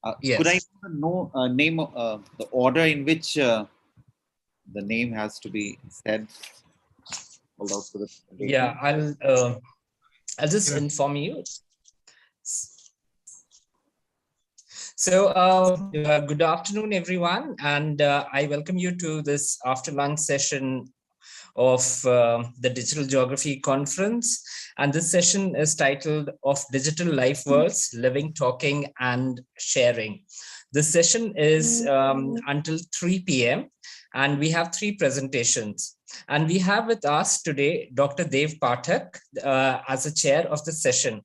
Could I Yes. know name the order in which the name has to be said? Hold out for the Yeah, presentation. I'll just inform you. So, good afternoon, everyone, and I welcome you to this after lunch session of the Digital Geography Conference. And this session is titled "Of Digital Life Worlds, Living, Talking, and Sharing." This session is until 3 p.m. and we have 3 presentations. And we have with us today Dr. Dave Patek as a chair of the session.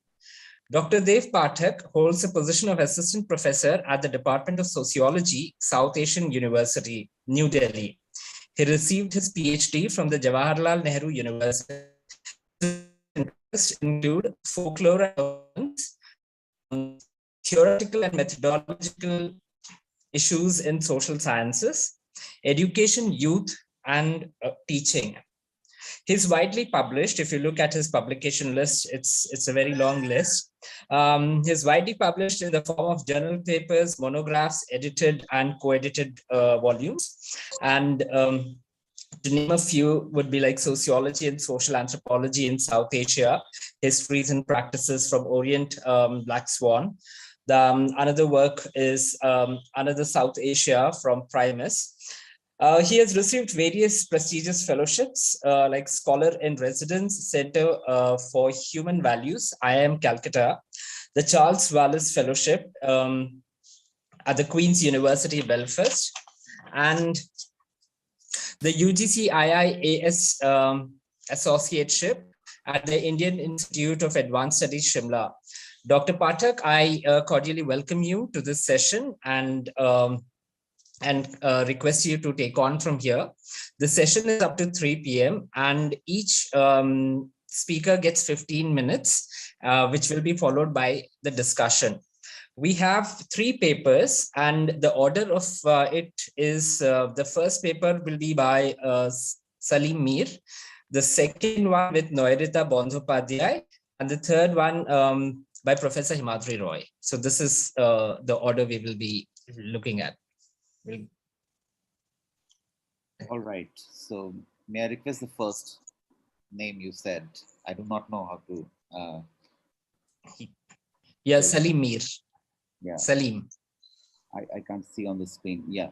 Dr. Dave Patek holds a position of assistant professor at the Department of Sociology, South Asian University, New Delhi. He received his PhD from the Jawaharlal Nehru University. His interests include folklore and governance, theoretical and methodological issues in social sciences, education, youth, and teaching. He's widely published. If you look at his publication list, it's a very long list. He's widely published in the form of journal papers, monographs, edited and co-edited volumes. And to name a few would be like Sociology and Social Anthropology in South Asia, Histories and Practices from Orient, Black Swan. Another work is Another South Asia from Primus. He has received various prestigious fellowships like Scholar in Residence, Center for Human Values, IIM Calcutta, the Charles Wallace Fellowship at the Queen's University, Belfast, and the UGC IIAS Associateship at the Indian Institute of Advanced Studies, Shimla. Dr. Pathak, I cordially welcome you to this session and request you to take on from here. The session is up to 3 p.m. and each speaker gets 15 minutes, which will be followed by the discussion. We have 3 papers and the order of it is the first paper will be by Salim Mir, the second one with Noirita Bandhopadhyay, and the third one by Professor Himadri Roy. So this is the order we will be looking at. All right. So may I request the first name you said? I do not know how to. Yeah, Salim Mir. Yeah. Salim. I can't see on the screen. Yeah,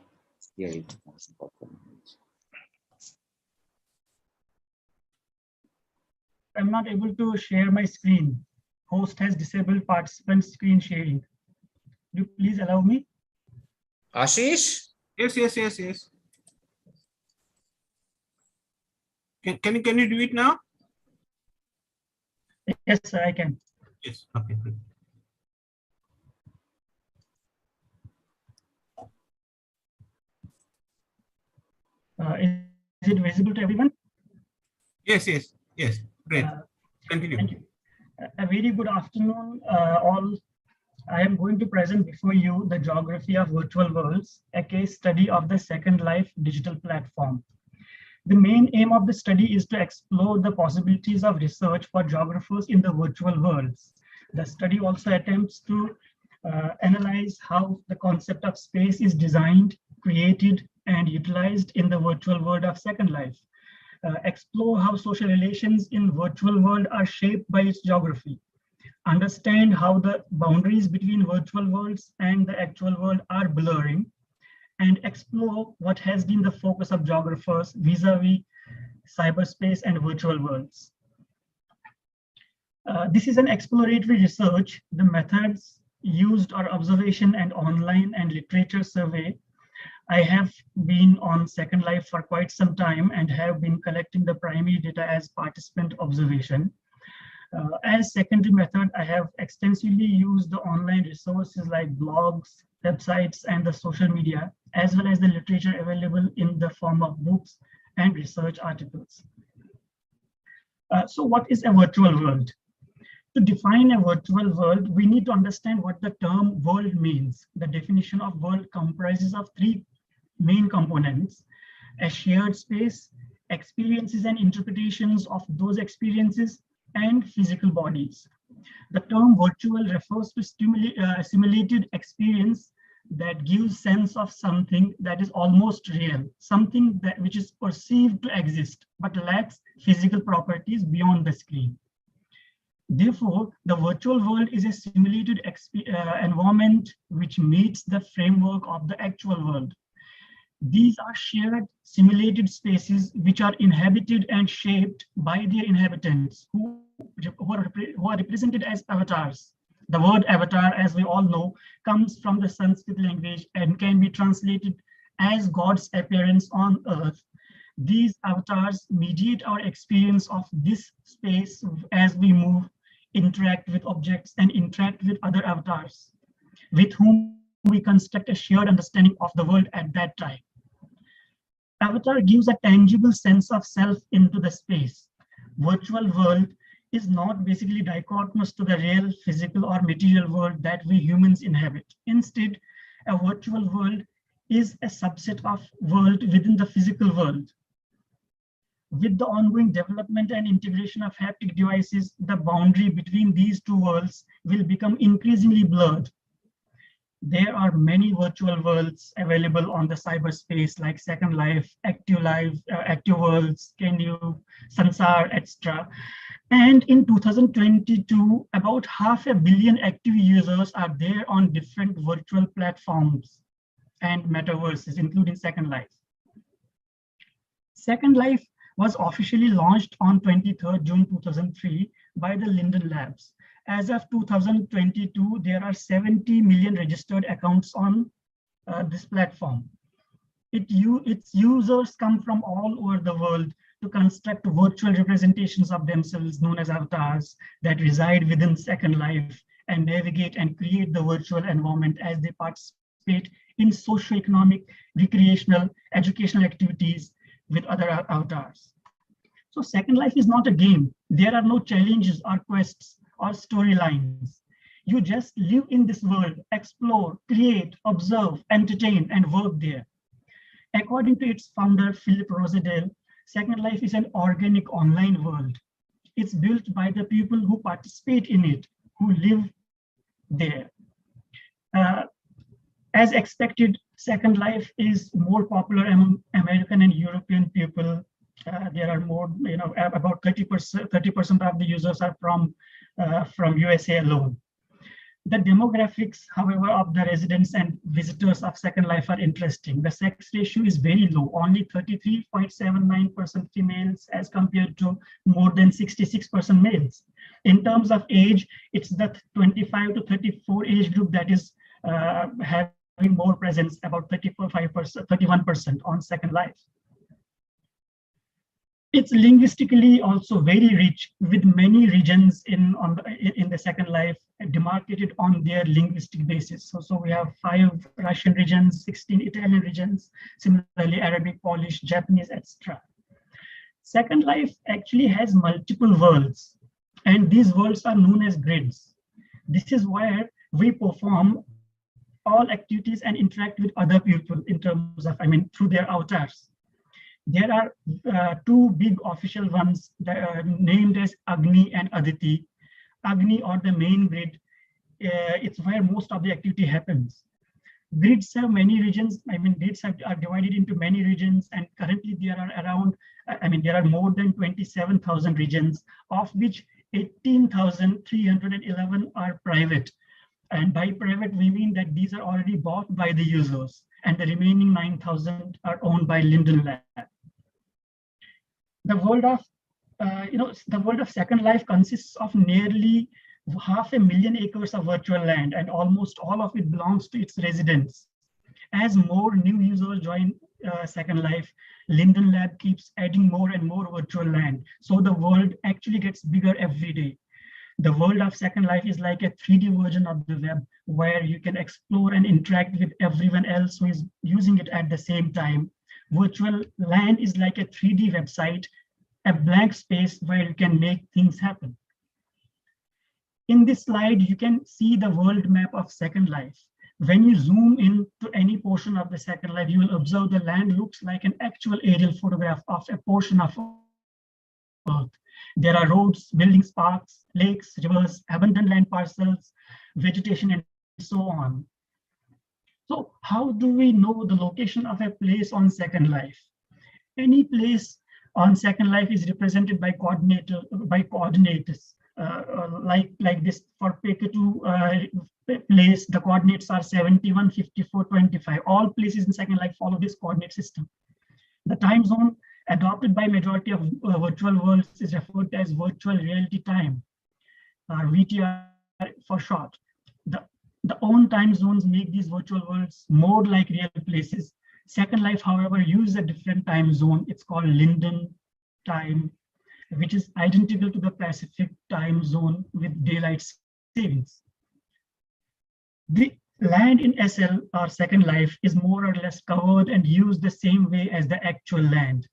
here it is. I'm not able to share my screen. Host has disabled participant screen sharing. Could you please allow me? Ashish? Yes. Can you do it now? Yes, sir, I can. Yes. Okay, good. Is it visible to everyone? Yes. Great. Continue. Thank you. A very good afternoon, all. I am going to present before you the Geography of Virtual Worlds, a case study of the Second Life digital platform. The main aim of the study is to explore the possibilities of research for geographers in the virtual worlds. The study also attempts to analyze how the concept of space is designed, created, and utilized in the virtual world of Second Life. Explore how social relations in virtual world are shaped by its geography. Understand how the boundaries between virtual worlds and the actual world are blurring, and explore what has been the focus of geographers vis-a-vis cyberspace and virtual worlds. This is an exploratory research. The methods used are observation and online and literature survey. I have been on Second Life for quite some time and have been collecting the primary data as participant observation. As secondary method, I have extensively used the online resources like blogs, websites, and the social media, as well as the literature available in the form of books and research articles. So what is a virtual world? To define a virtual world, we need to understand what the term world means. The definition of world comprises of 3 main components: a shared space, experiences and interpretations of those experiences, and physical bodies. The term virtual refers to simulated experience that gives sense of something that is almost real, something which is perceived to exist but lacks physical properties beyond the screen. Therefore, the virtual world is a simulated environment which meets the framework of the actual world. These are shared simulated spaces which are inhabited and shaped by their inhabitants who are represented as avatars. The word avatar, as we all know, comes from the Sanskrit language and can be translated as God's appearance on earth. These avatars mediate our experience of this space as we move, interact with objects, and interact with other avatars, with whom we construct a shared understanding of the world at that time. Avatar gives a tangible sense of self into the space. Virtual world is not basically dichotomous to the real physical or material world that we humans inhabit. Instead, a virtual world is a subset of world within the physical world. With the ongoing development and integration of haptic devices, the boundary between these two worlds will become increasingly blurred. There are many virtual worlds available on the cyberspace like Second Life, Active Life, Active Worlds, Can-You, Sansar, etc. And in 2022, about 500 million active users are there on different virtual platforms and metaverses, including Second Life. Second Life was officially launched on 23rd June 2003 by the Linden Labs. As of 2022, there are 70 million registered accounts on this platform. Its users come from all over the world to construct virtual representations of themselves known as avatars that reside within Second Life and navigate and create the virtual environment as they participate in socio-economic, recreational, educational activities with other avatars. So Second Life is not a game. There are no challenges or quests or storylines. You just live in this world, explore, create, observe, entertain, and work there. According to its founder, Philip Rosedale, Second Life is an organic online world. It's built by the people who participate in it, who live there. As expected, Second Life is more popular among American and European people. There are more, about 30% of the users are from USA alone. The demographics, however, of the residents and visitors of Second Life are interesting. The sex ratio is very low, only 33.79% females as compared to more than 66% males. In terms of age, it's the 25 to 34 age group that is having more presence, about 31% on Second Life. It's linguistically also very rich, with many regions in the Second Life demarcated on their linguistic basis. So we have 5 Russian regions, 16 Italian regions, similarly Arabic, Polish, Japanese, etc. Second Life actually has multiple worlds, and these worlds are known as grids. This is where we perform all activities and interact with other people in terms of, through their avatars. There are 2 big official ones that are named as Agni and Aditi. Agni, or the main grid, it's where most of the activity happens. Grids have many regions. Grids are divided into many regions, and currently there are around, there are more than 27,000 regions, of which 18,311 are private. And by private, we mean that these are already bought by the users, and the remaining 9,000 are owned by Linden Lab. The world of Second Life consists of nearly 500,000 acres of virtual land, and almost all of it belongs to its residents. As more new users join Second Life, Linden Lab keeps adding more and more virtual land. So the world actually gets bigger every day. The world of Second Life is like a 3D version of the web, where you can explore and interact with everyone else who is using it at the same time. Virtual land is like a 3D website, a blank space where you can make things happen. In this slide, you can see the world map of Second Life. When you zoom in to any portion of the Second Life, you will observe the land looks like an actual aerial photograph of a portion of earth. There are roads, buildings, parks, lakes, rivers, abundant land parcels, vegetation, and so on. So how do we know the location of a place on Second Life? Any place on Second Life is represented by coordinates. Like this for Peketu place, the coordinates are 71, 54, 25. All places in Second Life follow this coordinate system. The time zone adopted by majority of virtual worlds is referred to as virtual reality time, or VTR for short. The own time zones make these virtual worlds more like real places. Second Life, however, uses a different time zone. It's called Linden time, which is identical to the Pacific time zone with daylight savings. The land in SL, or Second Life, is more or less covered and used the same way as the actual land.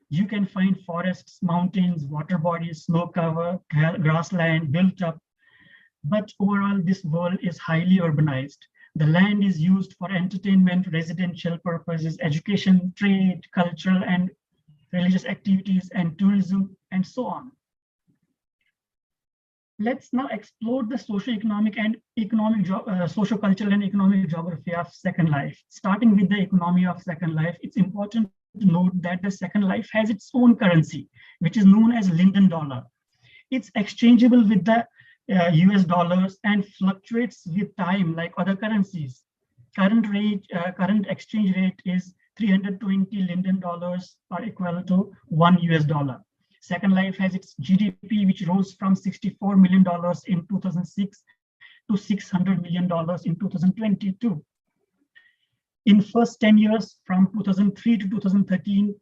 You can find forests, mountains, water bodies, snow cover, grassland built up. But overall, this world is highly urbanized. The land is used for entertainment, residential purposes, education, trade, cultural and religious activities, and tourism, and so on. Let's now explore the socio-economic and socio-cultural and economic geography of Second Life. Starting with the economy of Second Life, it's important to note that the Second Life has its own currency, which is known as Linden dollar. It's exchangeable with the US dollars and fluctuates with time like other currencies. Current exchange rate is 320 Linden dollars, or equal to $1 US. Second Life has its GDP, which rose from $64 million in 2006 to $600 million in 2022. In first 10 years, from 2003 to 2013,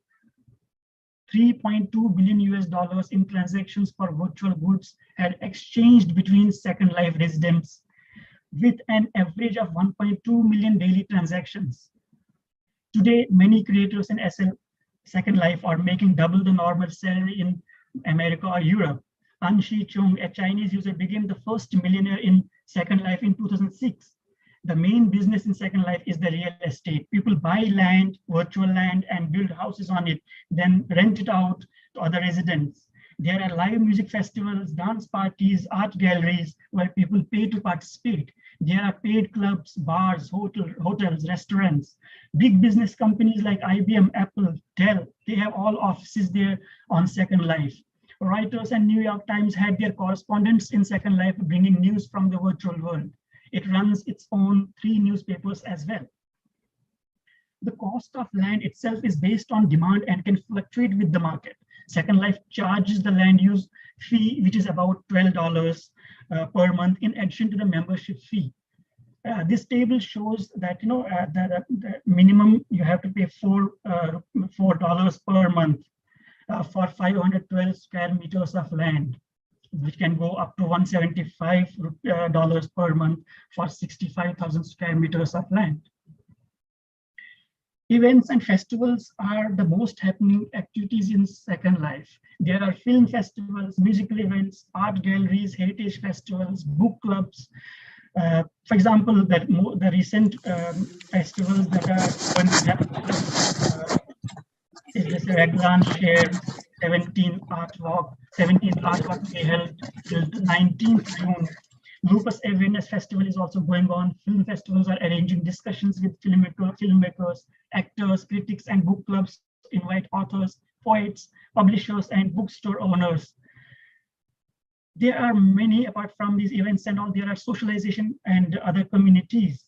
$3.2 billion US in transactions for virtual goods had exchanged between Second Life residents, with an average of 1.2 million daily transactions. Today, many creators in Second Life are making double the normal salary in America or Europe. Anshi Chung, a Chinese user, became the first millionaire in Second Life in 2006. The main business in Second Life is the real estate. People buy land, virtual land, and build houses on it, then rent it out to other residents. There are live music festivals, dance parties, art galleries where people pay to participate. There are paid clubs, bars, hotels, restaurants. Big business companies like IBM, Apple, Dell, they have all offices there on Second Life. Reuters and New York Times had their correspondents in Second Life bringing news from the virtual world. It runs its own 3 newspapers as well. The cost of land itself is based on demand and can fluctuate with the market. Second Life charges the land use fee, which is about $12 per month, in addition to the membership fee. This table shows that the minimum you have to pay $4 per month for 512 square meters of land, which can go up to $175 per month for 65,000 square meters of land. Events and festivals are the most happening activities in Second Life. There are film festivals, musical events, art galleries, heritage festivals, book clubs. For example, the recent festivals that are going to happen is this Raglan Share 17th Art Walk will be held till 19th June. Lupus Awareness Festival is also going on. Film festivals are arranging discussions with filmmakers, actors, critics, and book clubs invite authors, poets, publishers, and bookstore owners. There are many, apart from these events and all, there are socialization and other communities,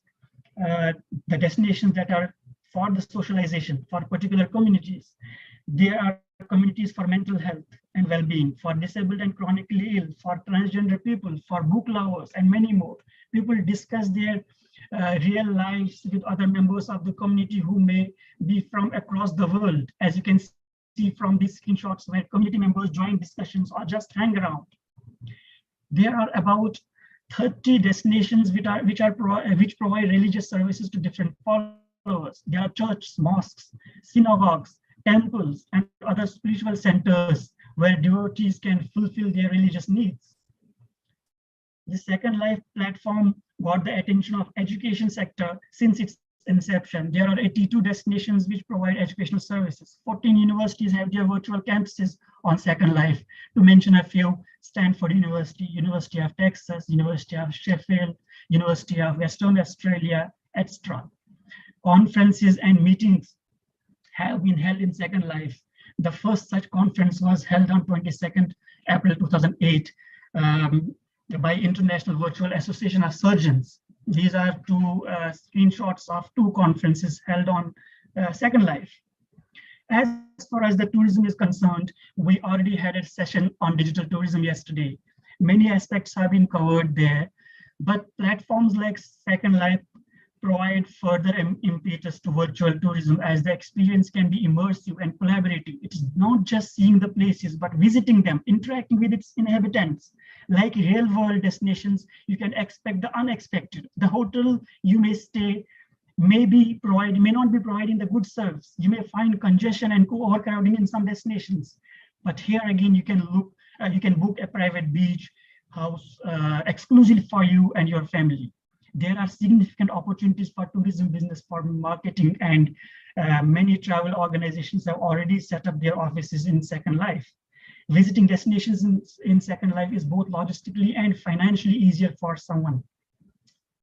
the destinations that are for the socialization for particular communities. There are communities for mental health and well-being, for disabled and chronically ill, for transgender people, for book lovers, and many more. People discuss their real lives with other members of the community who may be from across the world, as you can see from these screenshots where community members join discussions or just hang around. There are about 30 destinations which provide religious services to different followers. There are churches, mosques, synagogues, temples, and other spiritual centers where devotees can fulfill their religious needs. The Second Life platform got the attention of education sector since its inception, there are 82 destinations which provide educational services. 14 universities have their virtual campuses on Second Life. To mention a few: Stanford University, University of Texas, University of Sheffield, University of Western Australia, etc. Conferences and meetings have been held in Second Life. The first such conference was held on 22nd April 2008 by International Virtual Association of Surgeons. These are two screenshots of two conferences held on Second Life. As far as the tourism is concerned, we already had a session on digital tourism yesterday. Many aspects have been covered there, but platforms like Second Life provide further impetus to virtual tourism, as the experience can be immersive and collaborative. It is not just seeing the places, but visiting them, interacting with its inhabitants. Like real world destinations, you can expect the unexpected. The hotel you may stay may not be providing the good service. You may find congestion and overcrowding in some destinations. But here again, you can book a private beach house exclusively for you and your family. There are significant opportunities for tourism business, for marketing, and many travel organizations have already set up their offices in Second Life. Visiting destinations in Second Life is both logistically and financially easier for someone.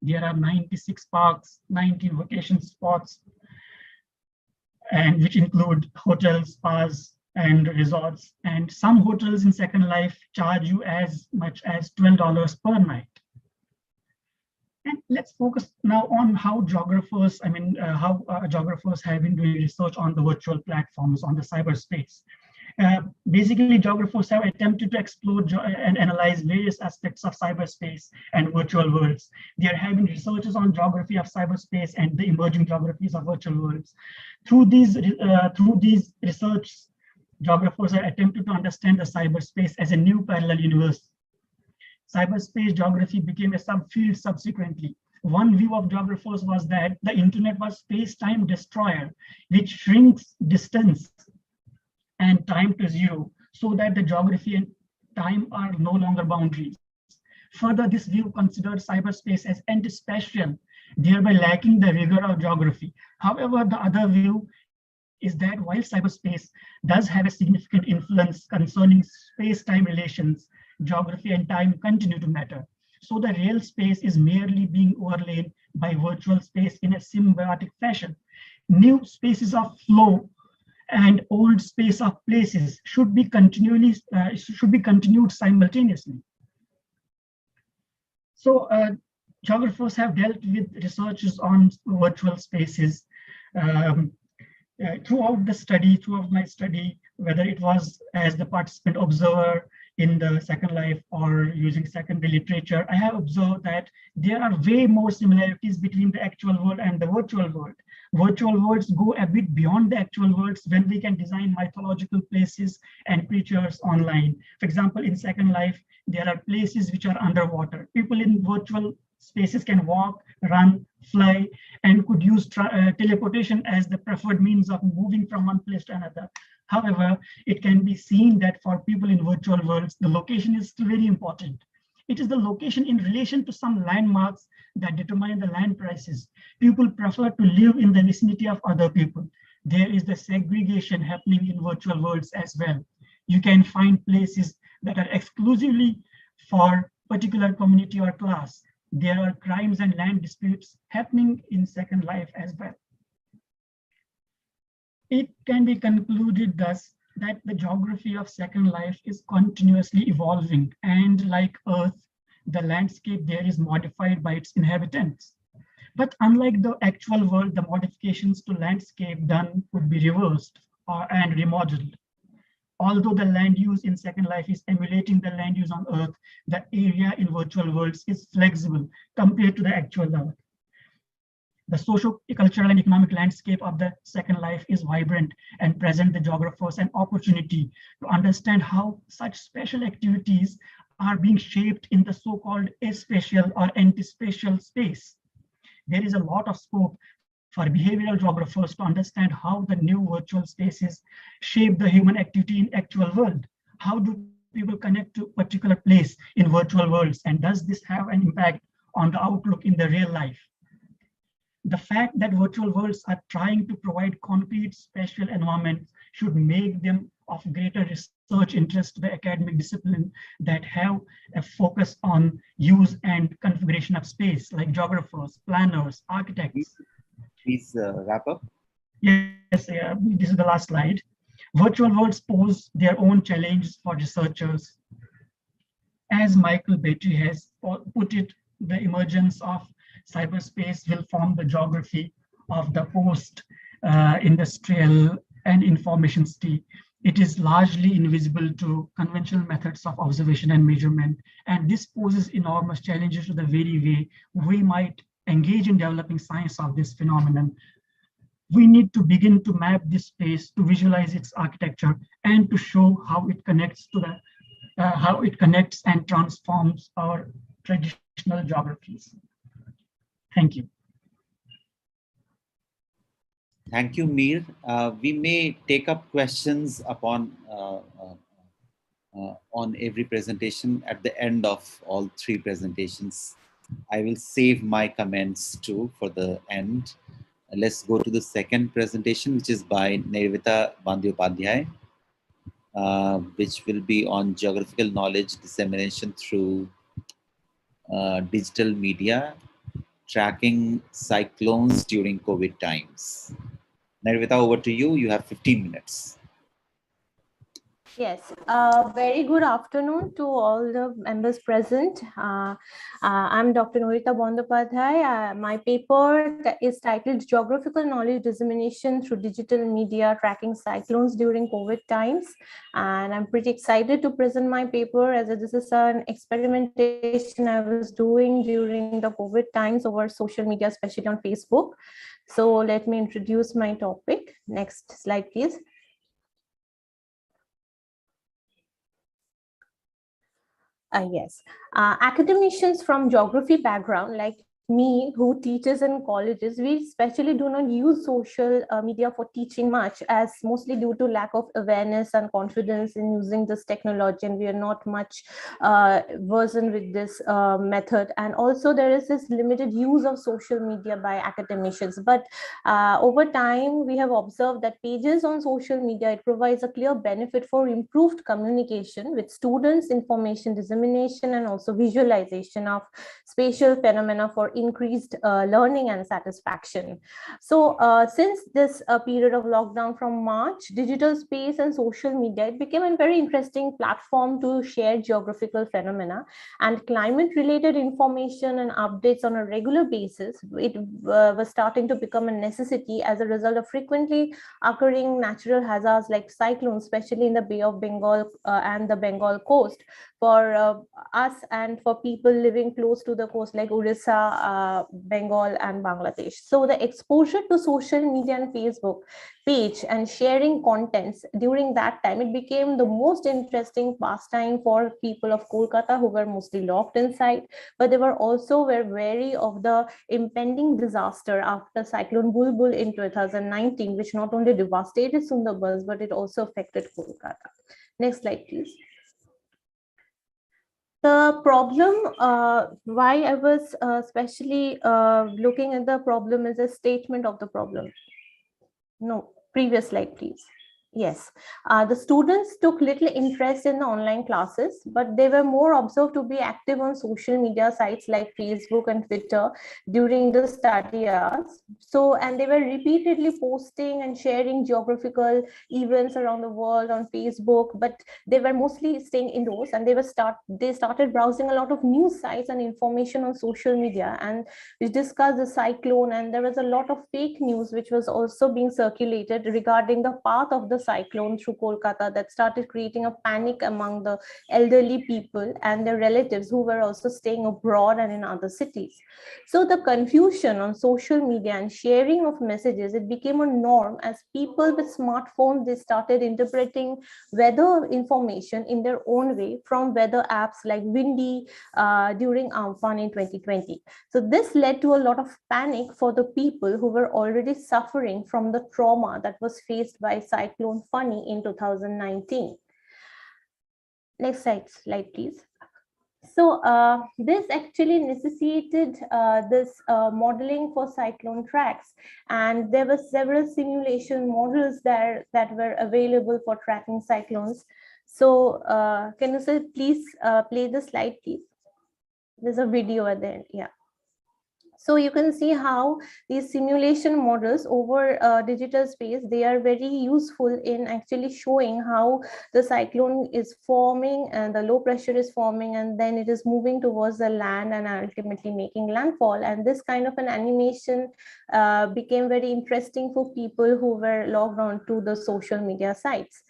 There are 96 parks, 19 vacation spots, and which include hotels, spas, and resorts. And some hotels in Second Life charge you as much as $12 per night. And let's focus now on how geographers have been doing research on the virtual platforms on the cyberspace. Basically, geographers have attempted to explore and analyze various aspects of cyberspace and virtual worlds. There have been researches on geography of cyberspace and the emerging geographies of virtual worlds. Through these research, geographers have attempted to understand the cyberspace as a new parallel universe. Cyberspace geography became a subfield subsequently. One view of geographers was that the internet was space-time destroyer, which shrinks distance and time to zero, so that the geography and time are no longer boundaries. Further, this view considered cyberspace as antispatial, thereby lacking the rigor of geography. However, the other view is that while cyberspace does have a significant influence concerning space-time relations, geography and time continue to matter. So the real space is merely being overlaid by virtual space in a symbiotic fashion. New spaces of flow and old space of places should be continued simultaneously. So geographers have dealt with researches on virtual spaces throughout my study, whether it was as the participant observer in the Second Life or using secondary literature. I have observed that there are way more similarities between the actual world and the virtual world. Virtual worlds go a bit beyond the actual worlds when we can design mythological places and creatures online. For example, in Second Life, there are places which are underwater. People in virtual spaces can walk, run, fly, and could use teleportation as the preferred means of moving from one place to another. However, it can be seen that for people in virtual worlds, the location is still very important. It is the location in relation to some landmarks that determine the land prices. People prefer to live in the vicinity of other people. There is the segregation happening in virtual worlds as well. You can find places that are exclusively for particular community or class. There are crimes and land disputes happening in Second Life as well. It can be concluded thus that the geography of Second Life is continuously evolving, and like Earth, the landscape there is modified by its inhabitants. But unlike the actual world, the modifications to landscape done could be reversed and remodeled. Although the land use in Second Life is emulating the land use on Earth, the area in virtual worlds is flexible compared to the actual Earth. The social, cultural, and economic landscape of the Second Life is vibrant and present the geographers an opportunity to understand how such special activities are being shaped in the so-called aspatial or antispatial space. There is a lot of scope for behavioral geographers to understand how the new virtual spaces shape the human activity in actual world. How do people connect to a particular place in virtual worlds, and does this have an impact on the outlook in the real life? The fact that virtual worlds are trying to provide concrete spatial environments should make them of greater research interest to the academic discipline that have a focus on use and configuration of space, like geographers, planners, architects. Please wrap up. Yes, yeah, this is the last slide. Virtual worlds pose their own challenges for researchers. As Michael Beatty has put it, the emergence of cyberspace will form the geography of the post-industrial and information state. It is largely invisible to conventional methods of observation and measurement, and this poses enormous challenges to the very way we might engage in developing science of this phenomenon. We need to begin to map this space, to visualize its architecture, and to show how it connects to the how it connects and transforms our traditional geographies. Thank you. Thank you, Mir. We may take up questions upon on every presentation at the end of all three presentations. I will save my comments too for the end. Let's go to the second presentation, which is by Nirvita Bandyopadhyay, which will be on geographical knowledge dissemination through digital media, tracking cyclones during COVID times. Nirvita, over to you. You have 15 minutes. Yes, very good afternoon to all the members present. I'm Dr. Norita Bandyopadhyay. My paper is titled Geographical Knowledge Dissemination Through Digital Media Tracking Cyclones During COVID Times. And I'm pretty excited to present my paper, as this is an experimentation I was doing during the COVID times over social media, especially on Facebook. So let me introduce my topic. Next slide, please. Yes, academicians from geography background like me, who teaches in colleges, we especially do not use social media for teaching much, as mostly due to lack of awareness and confidence in using this technology, and we are not much versed with this method. And also there is this limited use of social media by academicians. But over time, we have observed that pages on social media, it provides a clear benefit for improved communication with students, information dissemination, and also visualization of spatial phenomena for increased learning and satisfaction. So since this period of lockdown from March, digital space and social media, it became a very interesting platform to share geographical phenomena and climate related information and updates on a regular basis. It was starting to become a necessity as a result of frequently occurring natural hazards like cyclones, especially in the Bay of Bengal and the Bengal coast, for us and for people living close to the coast like Orissa, Bengal and Bangladesh. So the exposure to social media and Facebook page and sharing contents during that time, it became the most interesting pastime for people of Kolkata who were mostly locked inside, but they were also wary of the impending disaster after Cyclone Bulbul in 2019, which not only devastated Sundarbans, but it also affected Kolkata. Next slide, please. The problem, why I was especially looking at the problem is a statement of the problem. No, previous slide, please. Yes, the students took little interest in the online classes, but they were more observed to be active on social media sites like Facebook and Twitter during the study hours. So, and they were repeatedly posting and sharing geographical events around the world on Facebook, but they were mostly staying indoors, and they started browsing a lot of news sites and information on social media, and we discussed the cyclone, and there was a lot of fake news which was also being circulated regarding the path of the cyclone through Kolkata, that started creating a panic among the elderly people and their relatives who were also staying abroad and in other cities. So the confusion on social media and sharing of messages, it became a norm as people with smartphones, they started interpreting weather information in their own way from weather apps like Windy during Amphan in 2020. So this led to a lot of panic for the people who were already suffering from the trauma that was faced by Cyclone Fani in 2019. Next slide, please. So this actually necessitated this modeling for cyclone tracks, and there were several simulation models there that were available for tracking cyclones. So can you say, please play the slide, please? There's a video at the end. Yeah. So you can see how these simulation models over digital space, they are very useful in actually showing how the cyclone is forming and the low pressure is forming, and then it is moving towards the land and ultimately making landfall. And this kind of an animation became very interesting for people who were logged on to the social media sites.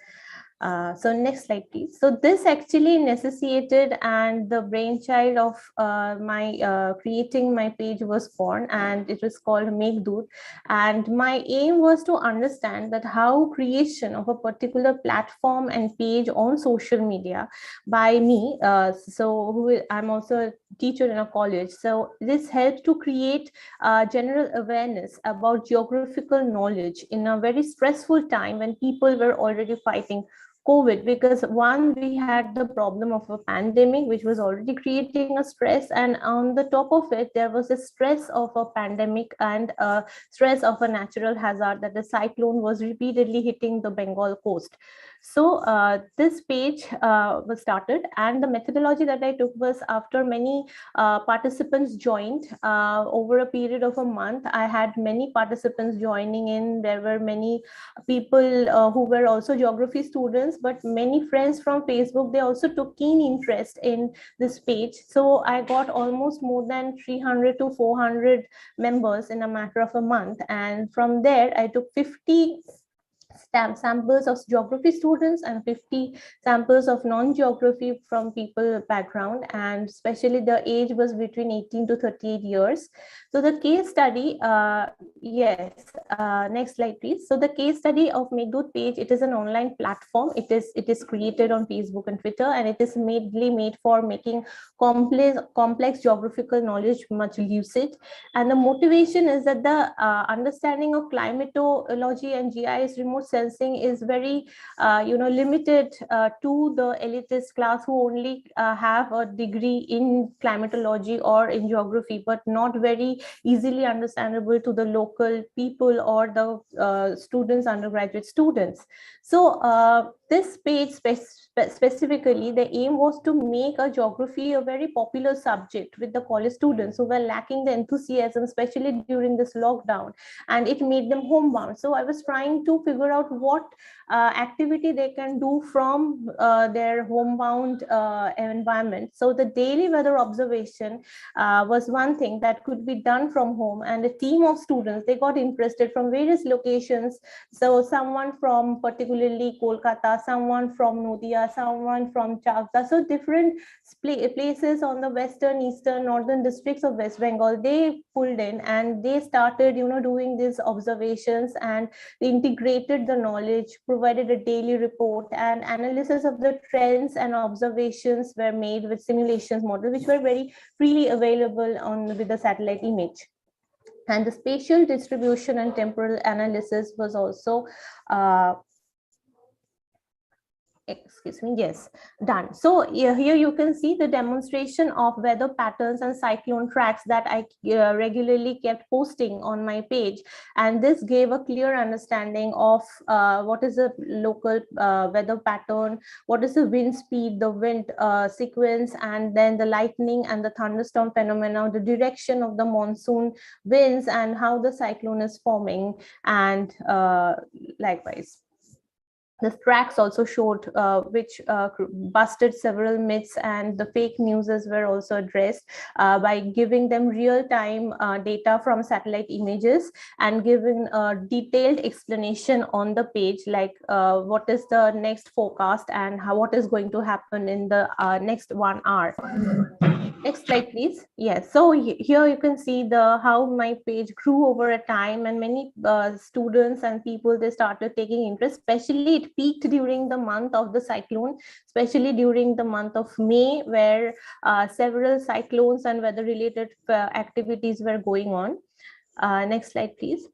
So next slide, please. So this actually necessitated, and the brainchild of my creating my page was born, and it was called Meghdoot. And my aim was to understand that how creation of a particular platform and page on social media by me. I'm also a teacher in a college. So this helped to create general awareness about geographical knowledge in a very stressful time when people were already fighting COVID, because one, we had the problem of a pandemic, which was already creating a stress, and on the top of it, there was a stress of a pandemic and a stress of a natural hazard, that the cyclone was repeatedly hitting the Bengal coast. So this page was started, and the methodology that I took was, after many participants joined over a period of a month, I had many participants joining in. There were many people who were also geography students, but many friends from Facebook, they also took keen interest in this page. So I got almost more than 300 to 400 members in a matter of a month. And from there, I took 50 samples of geography students and 50 samples of non-geography from people background, and especially the age was between 18 to 38 years. So the case study, next slide, please. So the case study of Meghdoot page, it is an online platform. It is created on Facebook and Twitter, and it is mainly made for making complex geographical knowledge much lucid. And the motivation is that the understanding of climatology and GIS remote sensing is very limited to the elitist class who only have a degree in climatology or in geography, but not very easily understandable to the local people or the students, undergraduate students. So this page specifically, the aim was to make a geography a very popular subject with the college students who were lacking the enthusiasm, especially during this lockdown, and it made them homebound. So I was trying to figure out what activity they can do from their homebound environment. So the daily weather observation was one thing that could be done from home, and a team of students, they got interested from various locations. So someone from particularly Kolkata, someone from Nadia, someone from Chavda, so different places on the western, eastern, northern districts of West Bengal, they pulled in, and they started doing these observations, and they integrated the knowledge, provided a daily report, and analysis of the trends and observations were made with simulations model, which were very freely available with the satellite image. And the spatial distribution and temporal analysis was also done. So here you can see the demonstration of weather patterns and cyclone tracks that I regularly kept posting on my page, and this gave a clear understanding of what is the local weather pattern, what is the wind speed, the wind sequence, and then the lightning and the thunderstorm phenomena, the direction of the monsoon winds, and how the cyclone is forming, and likewise. The tracks also showed which busted several myths, and the fake news were also addressed by giving them real-time data from satellite images and giving a detailed explanation on the page, like what is the next forecast and what is going to happen in the next 1 hour. Next slide, please. Yes, so here you can see how my page grew over a time, and many students and people, they started taking interest. Especially it peaked during the month of the cyclone, especially during the month of May, where several cyclones and weather related activities were going on. Next slide, please.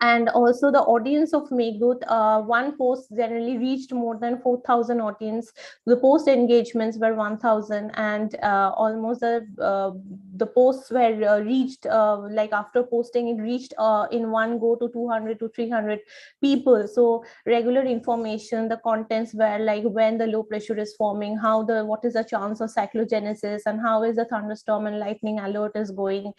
And also the audience of Meghdut, one post generally reached more than 4,000 audience. The post engagements were 1,000, and almost the posts were reached, like after posting it reached in one go to 200 to 300 people. So regular information, the contents were like when the low pressure is forming, what is the chance of cyclogenesis, and how is the thunderstorm and lightning alert is going,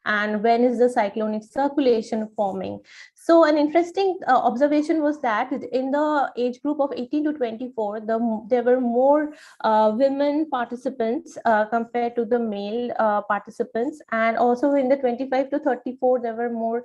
and when is the cyclonic circulation forming. So an interesting observation was that in the age group of 18 to 24, there were more women participants compared to the male participants. And also in the 25 to 34, there were more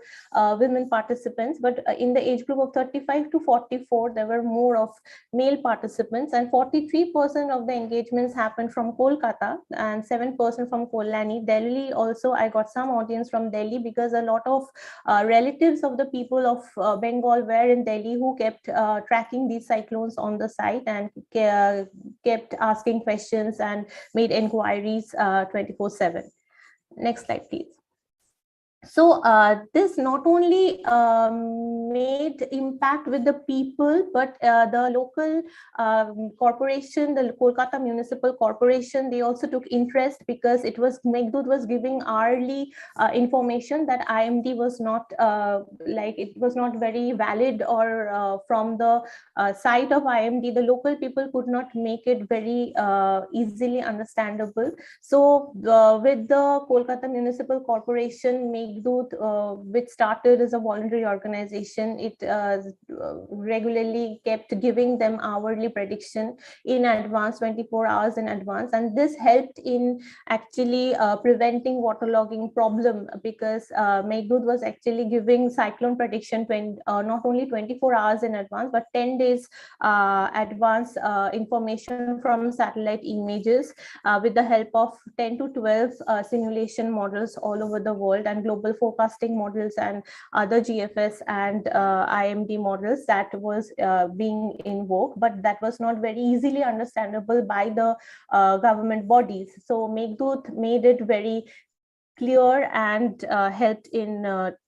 women participants. But in the age group of 35 to 44, there were more of male participants. And 43% of the engagements happened from Kolkata and 7% from Kolani. Delhi also, I got some audience from Delhi because a lot of relatives of the people of Bengal were in Delhi who kept tracking these cyclones on the site and kept asking questions and made inquiries 24/7. Next slide, please. So this not only made impact with the people, but the local corporation, the Kolkata Municipal Corporation, they also took interest because Meghdut was giving hourly information that IMD was not it was not very valid, or from the site of IMD, the local people could not make it very easily understandable. So with the Kolkata Municipal Corporation, which started as a voluntary organization, it regularly kept giving them hourly prediction in advance, 24 hours in advance. And this helped in actually preventing waterlogging problem, because Meghdut was actually giving cyclone prediction not only 24 hours in advance, but 10 days advance information from satellite images with the help of 10 to 12 simulation models all over the world, and global forecasting models and other GFS and IMD models that was being invoked, but that was not very easily understandable by the government bodies. So Meghdut made it very clear and helped in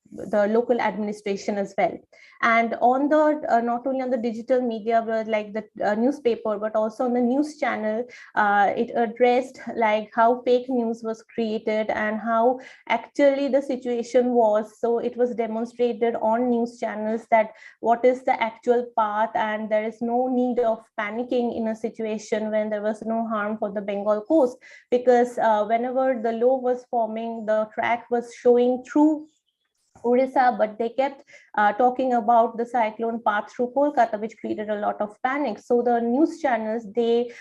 the local administration as well. And on the not only on the digital media, but like the newspaper, but also on the news channel, it addressed like how fake news was created and how actually the situation was. So it was demonstrated on news channels that what is the actual path, and there is no need of panicking in a situation when there was no harm for the Bengal coast, because whenever the low was forming, the track was showing through Orissa, but they kept talking about the cyclone path through Kolkata, which created a lot of panic. So the news channels, they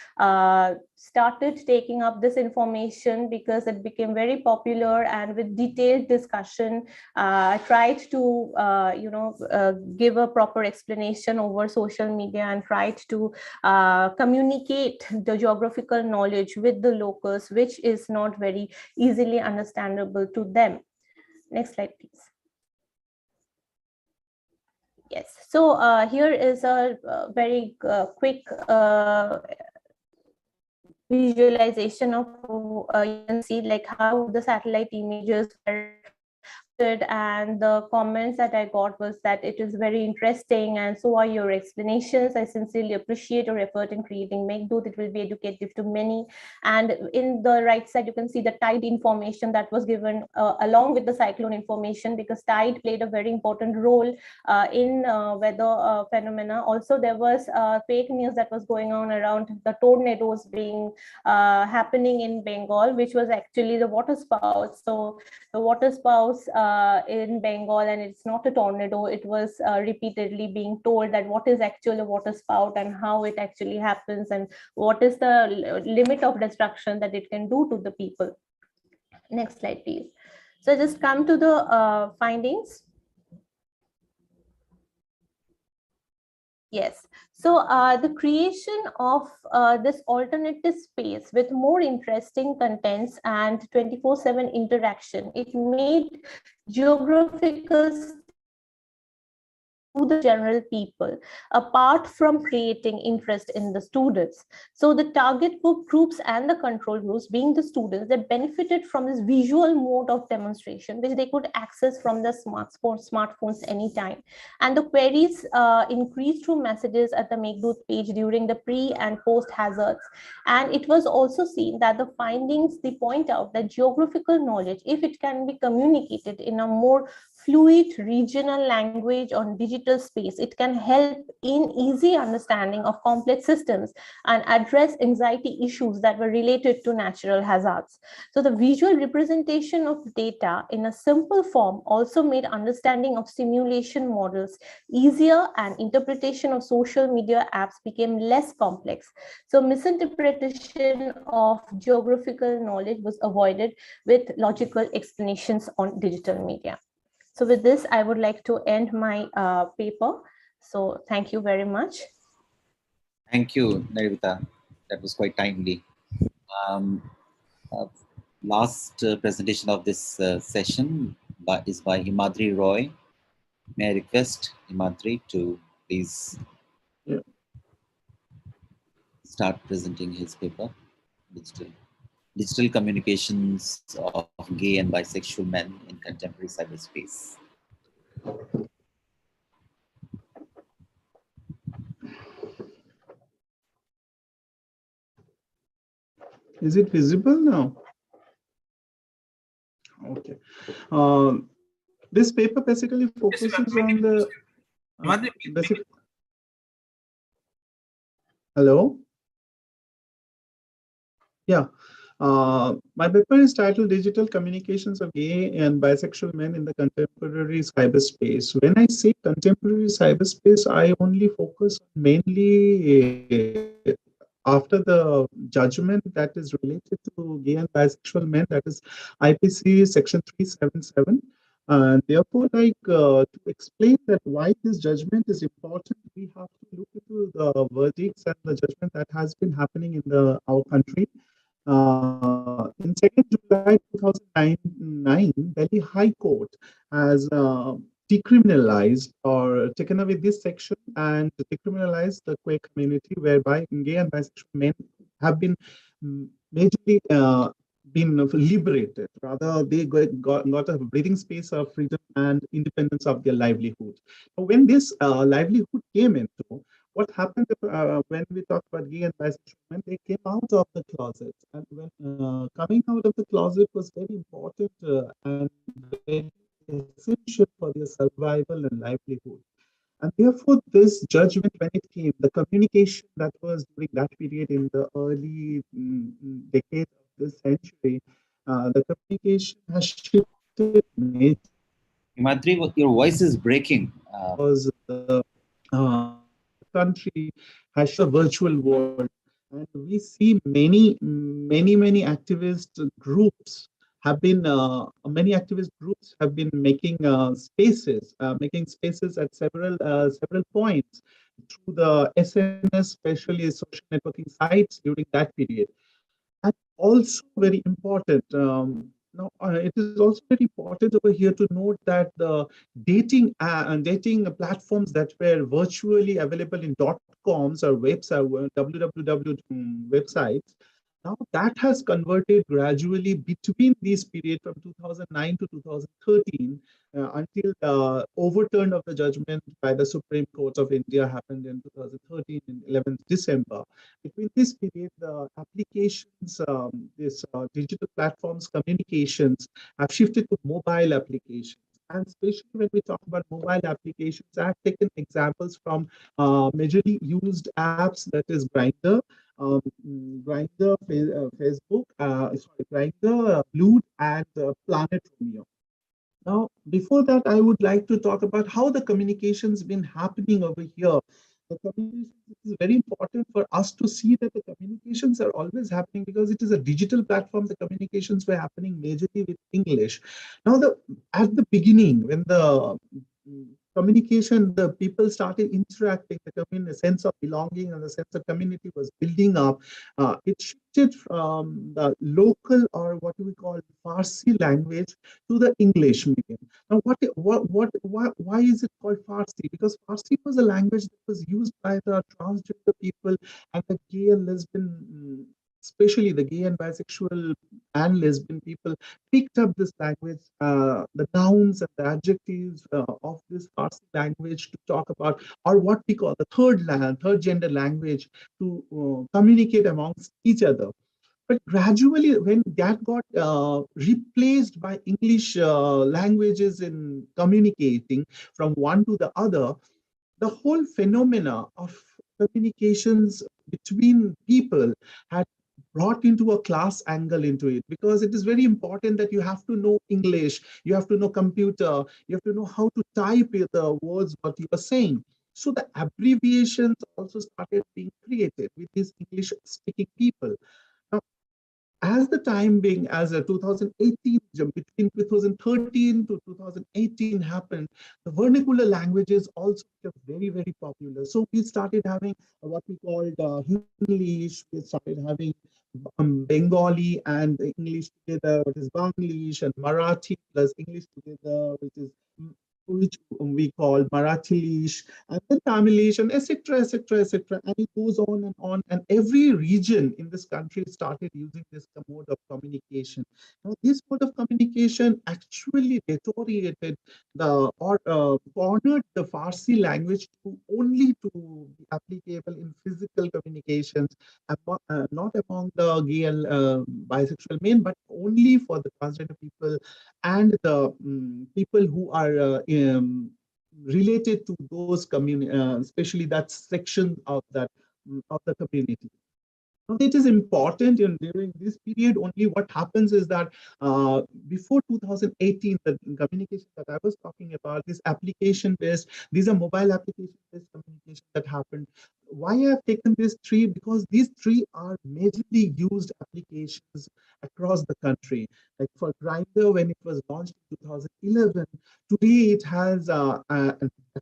started taking up this information because it became very popular, and with detailed discussion, tried to give a proper explanation over social media and tried to communicate the geographical knowledge with the locals, which is not very easily understandable to them. Next slide, please. Yes, so here is a very quick visualization of you can see like how the satellite images were, and the comments that I got was that it is very interesting and so are your explanations. I sincerely appreciate your effort in creating Meghdut. It will be educative to many. And in the right side, you can see the tide information that was given along with the cyclone information, because tide played a very important role in weather phenomena. Also, there was fake news that was going on around the tornadoes being happening in Bengal, which was actually the water spouts. So the water spouts in Bengal, and it's not a tornado. It was repeatedly being told that what is actually a water spout and how it actually happens and what is the limit of destruction that it can do to the people. Next slide, please. So just come to the findings. Yes, so the creation of this alternative space with more interesting contents and 24/7 interaction, it made geographical the general people, apart from creating interest in the students. So the target groups and the control groups, being the students, they benefited from this visual mode of demonstration, which they could access from the smartphones anytime. And the queries increased through messages at the Meghdut page during the pre and post hazards. And it was also seen that the findings, they point out that geographical knowledge, if it can be communicated in a more fluid regional language on digital space, it can help in easy understanding of complex systems and address anxiety issues that were related to natural hazards. So the visual representation of data in a simple form also made understanding of simulation models easier, and interpretation of social media apps became less complex. So misinterpretation of geographical knowledge was avoided with logical explanations on digital media. So with this, I would like to end my paper. So thank you very much. Thank you, Narita. That was quite timely. Last presentation of this session is by Himadri Roy. May I request Himadri to please start presenting his paper, Digital Communications of Gay and Bisexual Men in Contemporary Cyberspace. Is it visible now? Okay. This paper basically focuses on the basic. Hello? Yeah. My paper is titled Digital Communications of Gay and Bisexual Men in the Contemporary Cyberspace. When I say contemporary cyberspace, I only focus mainly after the judgment that is related to gay and bisexual men, that is IPC section 377. Therefore, to explain that why this judgment is important, we have to look into the verdicts and the judgment that has been happening in our country. In 2nd July 2009, Delhi High Court has decriminalized or taken away this section and decriminalized the queer community, whereby gay and bisexual men have been majorly been liberated. Rather, they got a breathing space of freedom and independence of their livelihood. When this livelihood came into, what happened when we talk about gay and bisexual men, they came out of the closet. And when coming out of the closet was very important and very essential for their survival and livelihood. And therefore, this judgment, when it came, the communication that was during that period in the early decade of this century, the communication has shifted majorly. Himadri, your voice is breaking. Because the country has a virtual world, and we see many activist groups have been making spaces at several points through the SNS, especially social networking sites during that period. And also very important. Now, it is also very important over here to note that the dating platforms that were virtually available in .coms or website www websites, now that has converted gradually between this period from 2009 to 2013 until the overturn of the judgment by the Supreme Court of India happened in 2013 in 11th December. Between this period, the applications, digital platforms, communications have shifted to mobile applications. And especially when we talk about mobile applications, I have taken examples from majorly used apps, that is Grindr, Grindr, Facebook, Grindr, Blue, and Planet Romeo. Now, before that, I would like to talk about how the communication's been happening over here. The communications is very important for us to see that the communications are always happening because it is a digital platform. The communications were happening majorly with English. Now, at the beginning, when the communication, the people started interacting, the sense of belonging and the sense of community was building up. It shifted from the local, or what we call Farsi language, to the English medium. Now, why is it called Farsi? Because Farsi was a language that was used by the transgender people and the gay and lesbian, especially the gay and bisexual and lesbian people, picked up this language, the nouns and the adjectives of this Farsi language to talk about, or what we call the third gender language, to communicate amongst each other. But gradually, when that got replaced by English languages in communicating from one to the other, the whole phenomena of communications between people had brought into a class angle into it, because it is very important that you have to know English, you have to know computer, you have to know how to type the words what you are saying. So the abbreviations also started being created with these English speaking people. Now, as the time being, as a 2018, between 2013 to 2018 happened, the vernacular languages also became very, very popular. So we started having what we called English, we started having Bengali and English together, what is Banglish, and Marathi plus English together, which we call Marathilish, and then Tamilish, and etc., etc., etc. And it goes on and on. And every region in this country started using this mode of communication. Now, this mode of communication actually deteriorated or cornered the Farsi language to only to be applicable in physical communications, not among the gay and bisexual men, but only for the transgender people and the people who are related to those especially that section of the community. Now, it is important during this period only. What happens is that before 2018, the communication that I was talking about, this application-based, these are mobile application-based communication that happened. Why I have taken these three? Because these three are majorly used applications across the country. Like for Grindr, when it was launched in 2011, today it has at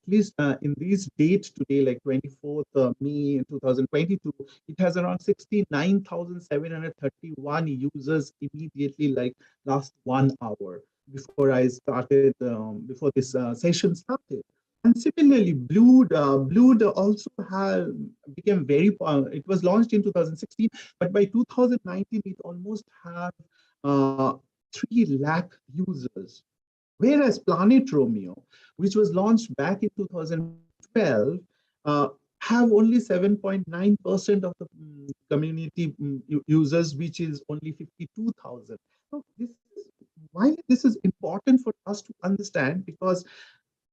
least in this date today, like 24th May 2022, it has around 69,731 users immediately, like last 1 hour before I started, before this session started. And similarly, Blued also became very, it was launched in 2016, but by 2019, it almost had 3 lakh users. Whereas Planet Romeo, which was launched back in 2012, have only 7.9% of the community users, which is only 52,000. So why this is important for us to understand, because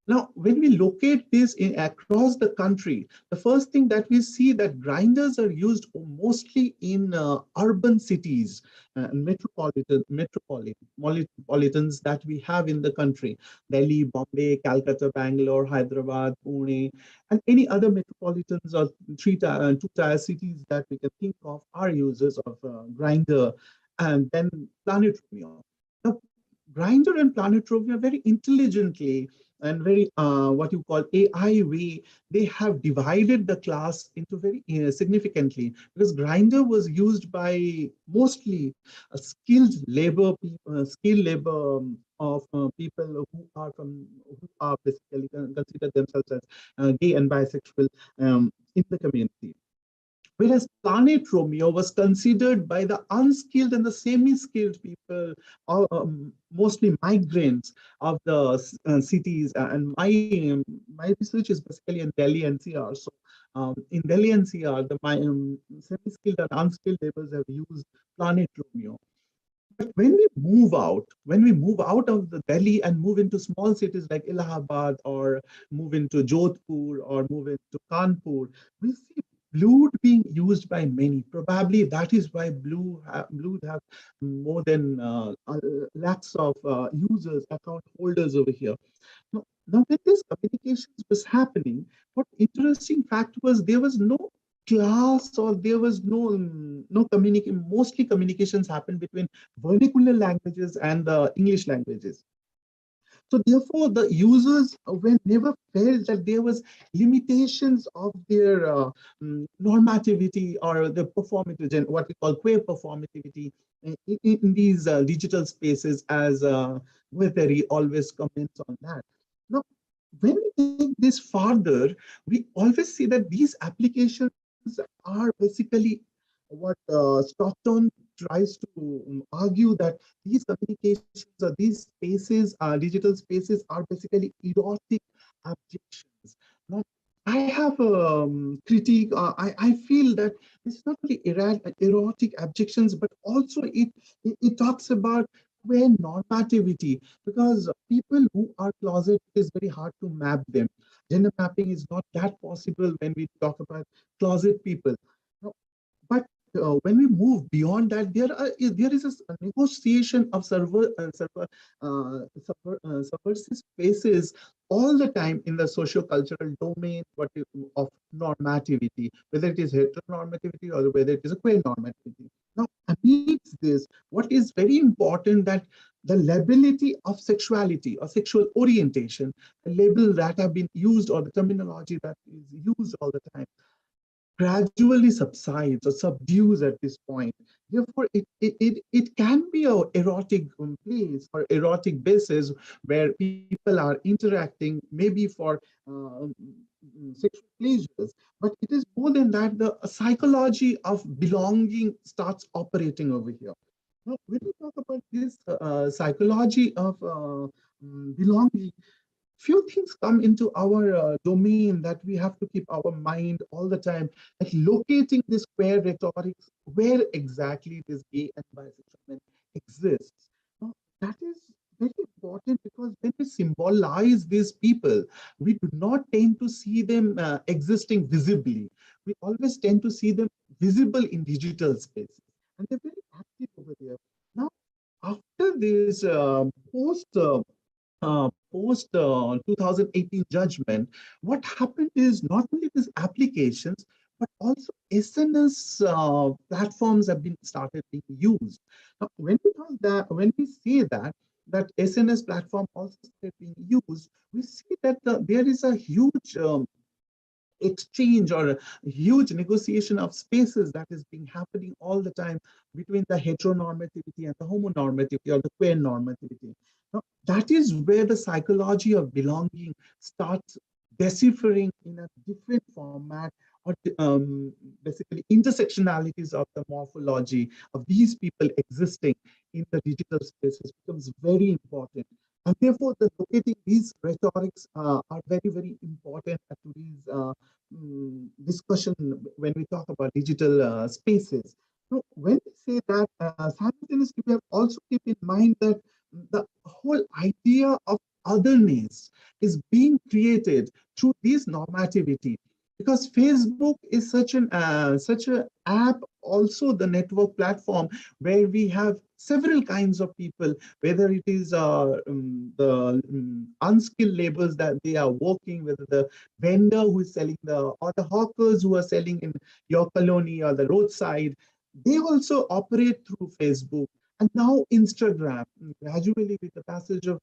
now, when we locate this across the country, the first thing that we see that grinders are used mostly in urban cities and metropolitans that we have in the country: Delhi, Bombay, Calcutta, Bangalore, Hyderabad, Pune, and any other metropolitans or two-tier cities that we can think of are users of grinder, and then Planet Romeo. Now, Grindr and Planet Romeo very intelligently and very what you call AI way, they have divided the class into very significantly, because Grindr was used by mostly skilled labor of people who are basically consider themselves as gay and bisexual in the community. Whereas Planet Romeo was considered by the unskilled and the semi-skilled people, mostly migrants of the cities. And my research is basically in Delhi NCR. So in Delhi NCR, the semi-skilled and unskilled laborers have used Planet Romeo. But when we move out of the Delhi and move into small cities like Allahabad, or move into Jodhpur, or move into Kanpur, we see Blued being used by many. Probably that is why Blued have more than lakhs of users, account holders over here. Now, when this communications was happening, what interesting fact was there was no class, or there was no communication. Mostly communications happened between vernacular languages and the English languages. So therefore, the users were never felt that there was limitations of their normativity or the performative, what we call queer performativity in these digital spaces, as Guattari always comments on that. Now, when we take this farther, we always see that these applications are basically what Stockton tries to argue, that these communications or these spaces, digital spaces, are basically erotic abjections. Now, I have a critique. I feel that it's not only erotic abjections, but also it talks about queer normativity, because people who are closeted, it is very hard to map them. Gender mapping is not that possible when we talk about closet people. Now, but when we move beyond that, there is a negotiation of subversive spaces all the time in the socio-cultural domain of normativity, whether it is heteronormativity or whether it is a queer normativity. Now, amidst this, what is very important, that the labelity of sexuality or sexual orientation, the label that have been used, or the terminology that is used all the time, gradually subsides or subdues at this point. Therefore, it can be an erotic place or erotic basis where people are interacting, maybe for sexual pleasures. But it is more than that, the psychology of belonging starts operating over here. Now, when we talk about this psychology of belonging, few things come into our domain that we have to keep our mind all the time, like locating this queer rhetoric, where exactly this gay and bisexual men exists. Now, that is very important, because when we symbolize these people, we do not tend to see them existing visibly. We always tend to see them visible in digital spaces, and they're very active over there. Now, after this post 2018 judgment, what happened is not only these applications, but also SNS platforms have been started being used. Now, when we say that SNS platform also started being used, we see that there is a huge exchange or a huge negotiation of spaces that is being happening all the time between the heteronormativity and the homonormativity or the queer normativity. Now, that is where the psychology of belonging starts deciphering in a different format, or basically intersectionalities of the morphology of these people existing in the digital spaces becomes very important. And therefore, the locating these rhetorics are very, very important at today's discussion when we talk about digital spaces. So when we say that, simultaneously, we have also keep in mind that the whole idea of otherness is being created through this normativity, because Facebook is such a app, also the network platform, where we have several kinds of people, whether it is the unskilled laborers that they are working, whether the vendor who is selling or the hawkers who are selling in your colony or the roadside, they also operate through Facebook. And now Instagram, gradually with the passage of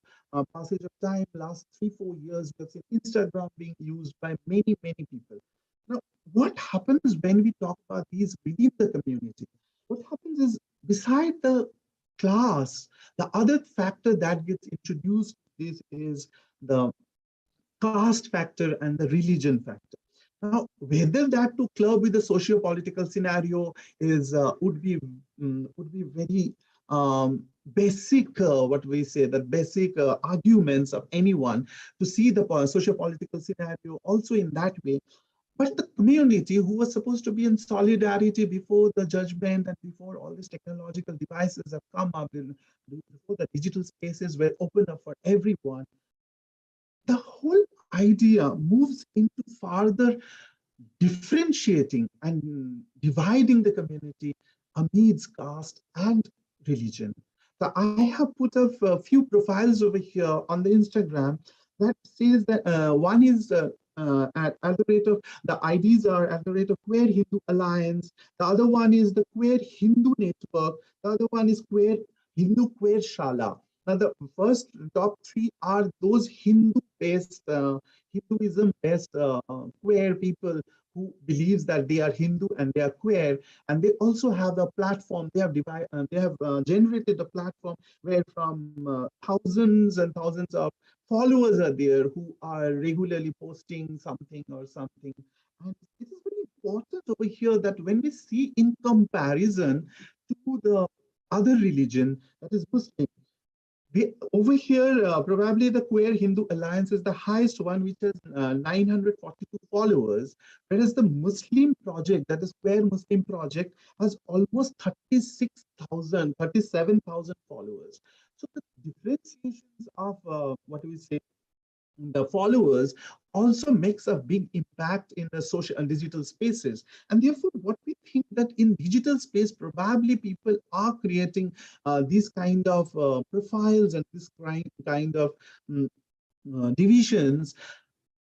time, last 3-4 years, we have seen Instagram being used by many, many people. Now, what happens when we talk about these within the community? What happens is, beside the class, the other factor that gets introduced is the caste factor and the religion factor. Now, whether that to club with the socio-political scenario is would be very basic, what we say, the basic arguments of anyone to see the socio-political scenario also in that way. But the community, who was supposed to be in solidarity before the judgment and before all these technological devices have come up, before the digital spaces were open up for everyone, the whole idea moves into further differentiating and dividing the community amidst caste and religion. So I have put up a few profiles over here on the Instagram that says that one is at the rate of, the IDs are at the rate of Queer Hindu Alliance. The other one is the Queer Hindu Network. The other one is Queer Hindu Queer Shala. Now, the first top three are those Hindu-based, Hinduism-based queer people who believes that they are Hindu and they are queer, and they also have a platform. They have generated a platform where from thousands and thousands of followers are there who are regularly posting something or something. And it is very important over here that when we see in comparison to the other religion, that is Muslim, over here, probably the Queer Hindu Alliance is the highest one, which has 942 followers, whereas the Muslim project, that is Queer Muslim Project, has almost 36,000, 37,000 followers. So the differentiations of what do we say, the followers also makes a big impact in the social and digital spaces. And therefore, what we think that in digital space, probably people are creating these kind of profiles and this kind of divisions.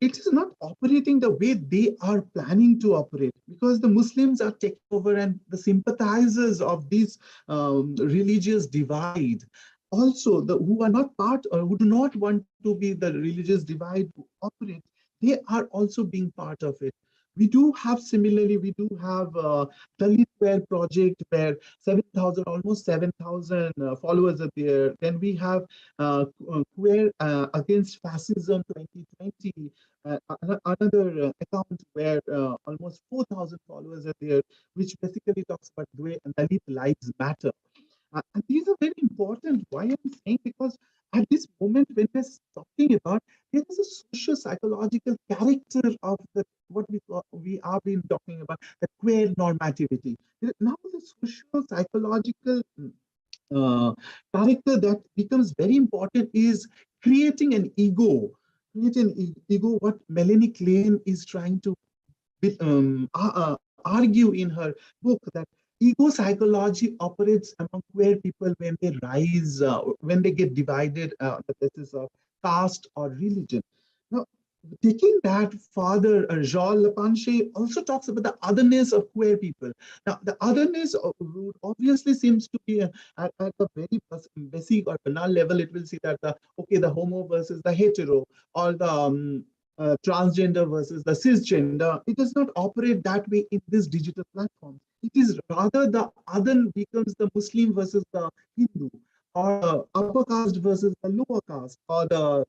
It is not operating the way they are planning to operate, because the Muslims are taking over, and the sympathizers of this religious divide, also who are not part or who do not want to be the religious divide to operate, they are also being part of it. We do have, similarly, we do have Dalit Queer Project where 7,000, almost 7,000 followers are there. Then we have Queer Against Fascism 2020, another account where almost 4,000 followers are there, which basically talks about the way Dalit lives matter. And these are very important. Why I'm saying, because at this moment when we're talking about, there is a socio-psychological character of the what we have been talking about, the queer normativity. Now the socio-psychological uh, character that becomes very important is creating an ego. Creating an ego, what Melanie Klein is trying to argue in her book, that ego psychology operates among queer people when they rise, when they get divided on the basis of caste or religion. Now, taking that further, Jean Lepanche also talks about the otherness of queer people. Now, the otherness obviously seems to be at a very basic or banal level. It will see that the homo versus the hetero, or the transgender versus the cisgender. It does not operate that way in this digital platform. It is rather the other becomes the Muslim versus the Hindu, or upper caste versus the lower caste, or the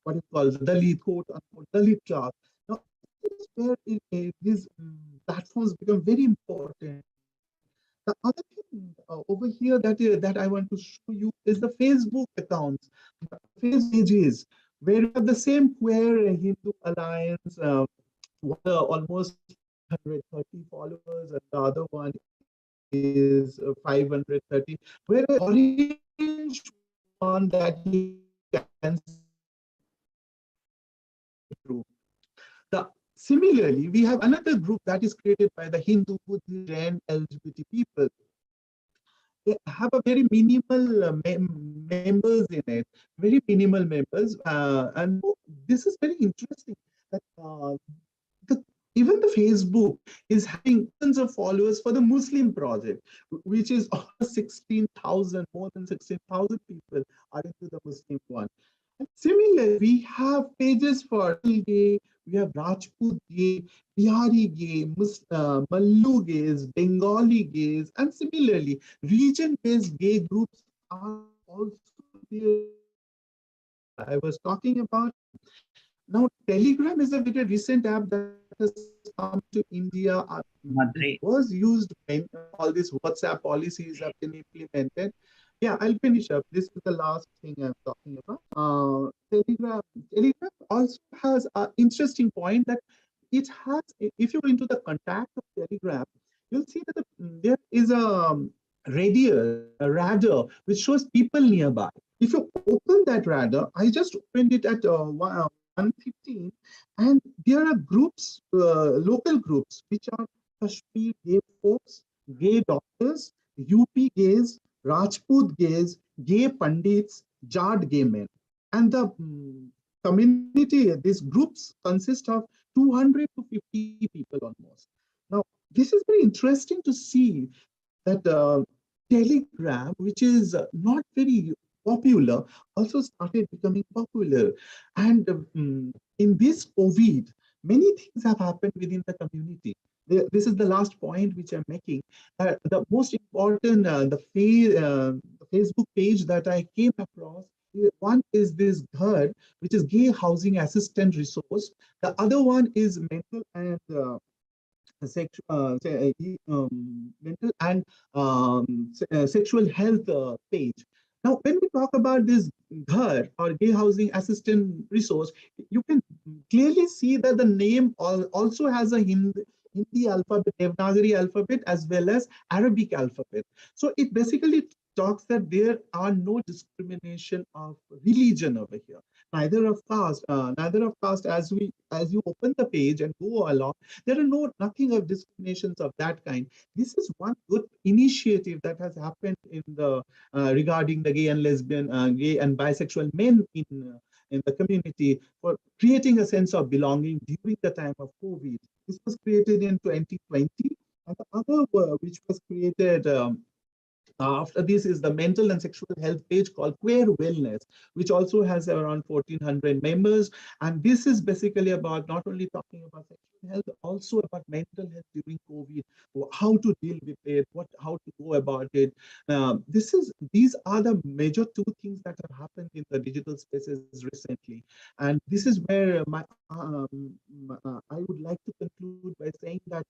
what is called the Dalit, quote unquote, Dalit class. Now, this is where these platforms become very important. The other thing over here that I want to show you is the Facebook accounts, the Facebook pages, where you have the same Queer Hindu Alliance, almost 530 followers, and the other one is 530, where the orange one that you can see. Similarly, we have another group that is created by the Hindu, Buddhist, and LGBT people. They have a very minimal members in it, very minimal members. And this is very interesting that the, even the Facebook is having tons of followers for the Muslim project, which is almost 16,000, more than 16,000 people are into the Muslim one. And similarly, we have pages for gay, we have Rajput gay, Bihari gay, Mallu gays, Bengali gays, and similarly, region-based gay groups are also there. I was talking about. Now, Telegram is a very recent app that has come to India. It was used when all these WhatsApp policies have been implemented. Yeah, I'll finish up. This is the last thing I'm talking about. Telegram also has an interesting point that it has, if you're into the contact of Telegram, you'll see that there is a radar which shows people nearby. If you open that radar, I just opened it at 115, and there are groups, local groups, which are Kashmir gay folks, gay doctors, UP gays, Rajput gays, gay pandits, Jat gay men. And the community, these groups consist of 200 to 50 people almost. Now, this is very interesting to see that Telegram, which is not very popular also started becoming popular. And in this COVID, many things have happened within the community. This is the last point which I'm making. The most important, the Facebook page that I came across, one is this GHAR, which is Gay Housing Assistant Resource. The other one is mental and mental and sexual health page. Now, when we talk about this GHAR or Gay Housing Assistant Resource, you can clearly see that the name also has a Hindi alphabet, Devanagari alphabet, as well as Arabic alphabet. So it basically talks that there are no discrimination of religion over here, neither of caste. As you open the page and go along, there are nothing of discriminations of that kind. This is one good initiative that has happened in the regarding the gay and lesbian, gay and bisexual men in the community, for creating a sense of belonging during the time of COVID. This was created in 2020, and the other which was created after this is the mental and sexual health page called Queer Wellness, which also has around 1,400 members. And this is basically about not only talking about sexual health, also about mental health during COVID, how to deal with it, how to go about it. These are the major two things that have happened in the digital spaces recently. And this is where I would like to conclude by saying that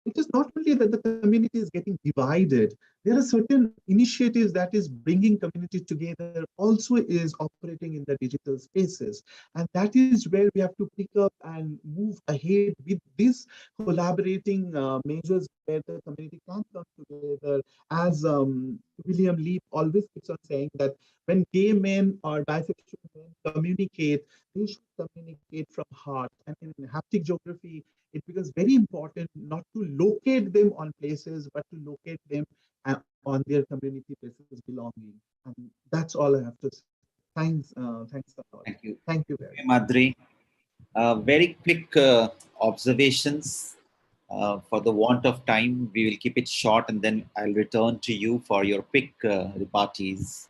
it is not only that the community is getting divided, there are certain initiatives that is bringing community together, also is operating in the digital spaces. And that is where we have to pick up and move ahead with these collaborating measures where the community can come together. As William Lee always keeps on saying that when gay men or bisexual men communicate, they should communicate from heart. And in haptic geography, it becomes very important not to locate them on places, but to locate them on their community places belonging. And that's all I have to say. Thanks a lot. Thank you. Thank you very much. Madhuri. Very quick observations. For the want of time, we will keep it short, and then I'll return to you for your quick repartees.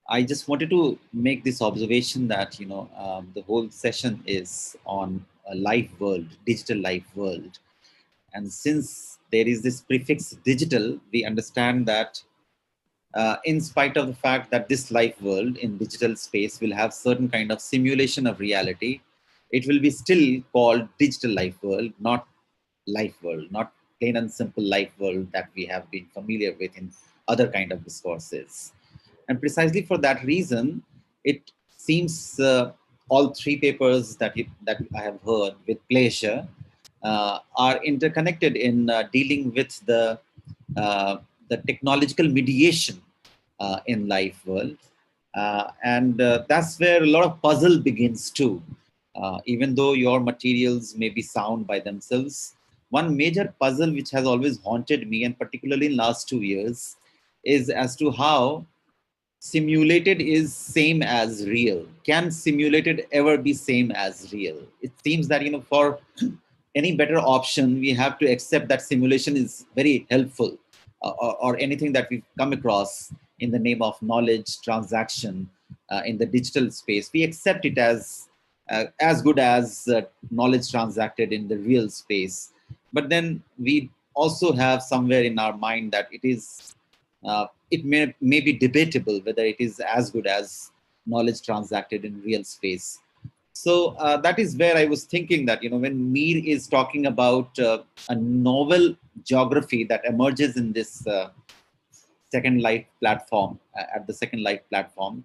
I just wanted to make this observation that, the whole session is on a live world, digital live world. And since there is this prefix digital, we understand that in spite of the fact that this live world in digital space will have certain kind of simulation of reality, it will be still called digital life world, not life world, not plain and simple life world that we have been familiar with in other kind of discourses. And precisely for that reason, it seems all three papers that I have heard with pleasure are interconnected in dealing with the technological mediation in life world. And that's where a lot of puzzle begins too. Even though your materials may be sound by themselves, one major puzzle which has always haunted me, and particularly in last 2 years, is as to how simulated is same as real. Can simulated ever be same as real? It seems that, for any better option, we have to accept that simulation is very helpful, or anything that we've come across in the name of knowledge transaction in the digital space. We accept it as good as knowledge transacted in the real space. But then we also have somewhere in our mind that it may be debatable whether it is as good as knowledge transacted in real space. So that is where I was thinking that, when Mir is talking about a novel geography that emerges in this Second Life platform, at the Second Life platform,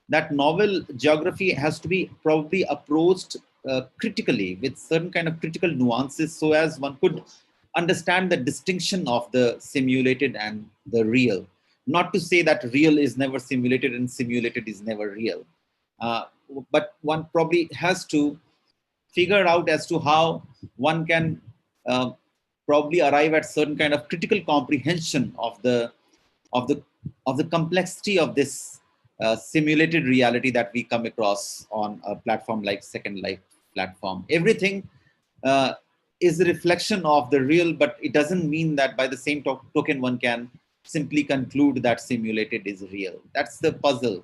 that novel geography has to be probably approached critically with certain kind of critical nuances, so as one could understand the distinction of the simulated and the real. Not to say that real is never simulated and simulated is never real. But one probably has to figure out as to how one can probably arrive at certain kind of critical comprehension of the complexity of this simulated reality that we come across on a platform like Second Life platform. Everything is a reflection of the real, but it doesn't mean that by the same token one can simply conclude that simulated is real. That's the puzzle.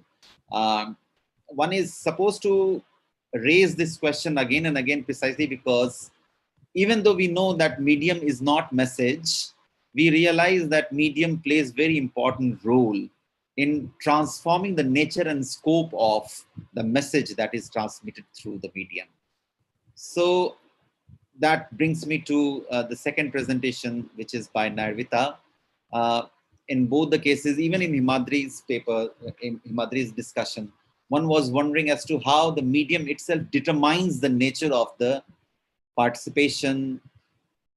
One is supposed to raise this question again and again, precisely because even though we know that medium is not message, we realize that medium plays very important role in transforming the nature and scope of the message that is transmitted through the medium. So that brings me to the second presentation, which is by Narvita. In both the cases, even in Himadri's paper, in Himadri's discussion, one was wondering as to how the medium itself determines the nature of the participation.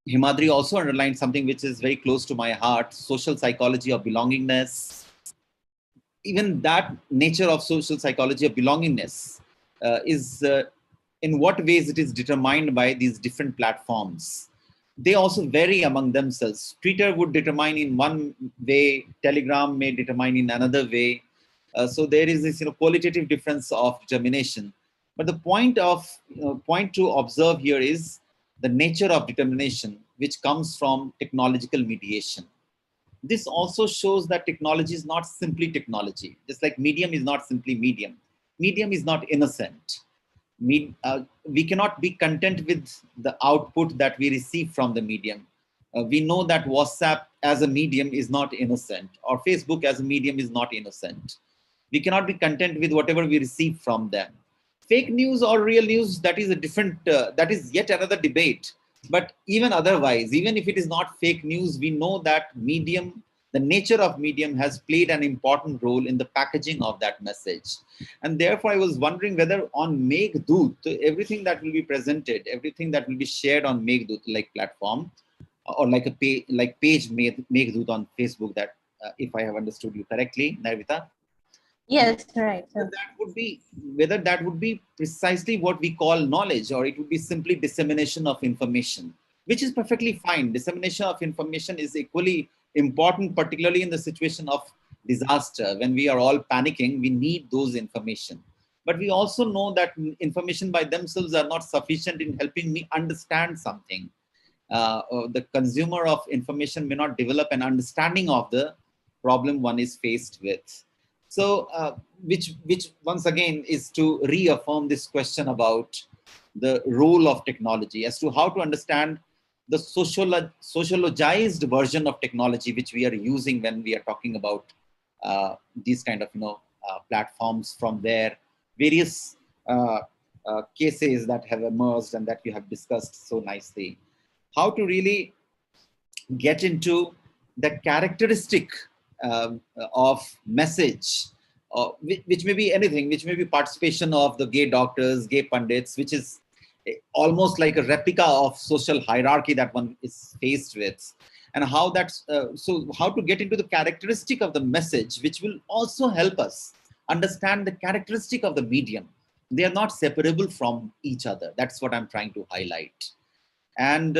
Himadri also underlined something which is very close to my heart: social psychology of belongingness. Even that nature of social psychology of belongingness is in what ways it is determined by these different platforms. They also vary among themselves. Twitter would determine in one way, Telegram may determine in another way. So there is this qualitative difference of determination. But the point to observe here is the nature of determination, which comes from technological mediation. This also shows that technology is not simply technology, just like medium is not simply medium. Medium is not innocent. We cannot be content with the output that we receive from the medium. We know that WhatsApp as a medium is not innocent, or Facebook as a medium is not innocent. We cannot be content with whatever we receive from them. Fake news or real news, that is a different, that is yet another debate. But even otherwise, even if it is not fake news, we know that medium, the nature of medium has played an important role in the packaging of that message. And therefore, I was wondering whether on Meghdoot, everything that will be presented, everything that will be shared on Meghdoot like platform, or like a page Meghdoot on Facebook, that if I have understood you correctly, Narvita. Yes, right. Whether that would be precisely what we call knowledge, or it would be simply dissemination of information, which is perfectly fine. Dissemination of information is equally important, particularly in the situation of disaster. When we are all panicking, we need those information. But we also know that information by themselves are not sufficient in helping me understand something. The consumer of information may not develop an understanding of the problem one is faced with. So, which once again is to reaffirm this question about the role of technology, as to how to understand the sociologized version of technology which we are using when we are talking about these kind of platforms, from where various cases that have emerged and that you have discussed so nicely. How to really get into the characteristic of message, which may be anything, which may be participation of the gay doctors, gay pundits, which is almost like a replica of social hierarchy that one is faced with, and how that's so how to get into the characteristic of the message, which will also help us understand the characteristic of the medium. They are not separable from each other. That's what I'm trying to highlight. And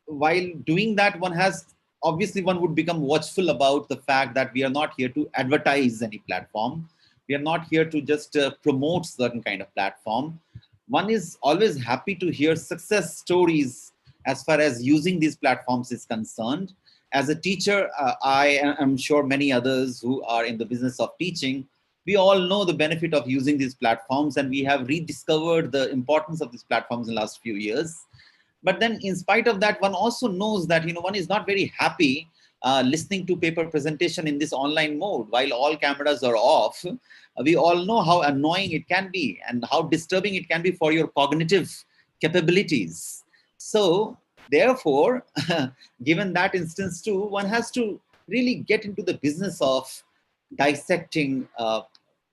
while doing that, one would become watchful about the fact that we are not here to advertise any platform. We are not here to just promote certain kind of platform. One is always happy to hear success stories as far as using these platforms is concerned. As a teacher, I am sure many others who are in the business of teaching, we all know the benefit of using these platforms, and we have rediscovered the importance of these platforms in the last few years. But then in spite of that, one also knows that one is not very happy listening to paper presentation in this online mode while all cameras are off. We all know how annoying it can be and how disturbing it can be for your cognitive capabilities. So therefore, given that instance too, one has to really get into the business of dissecting,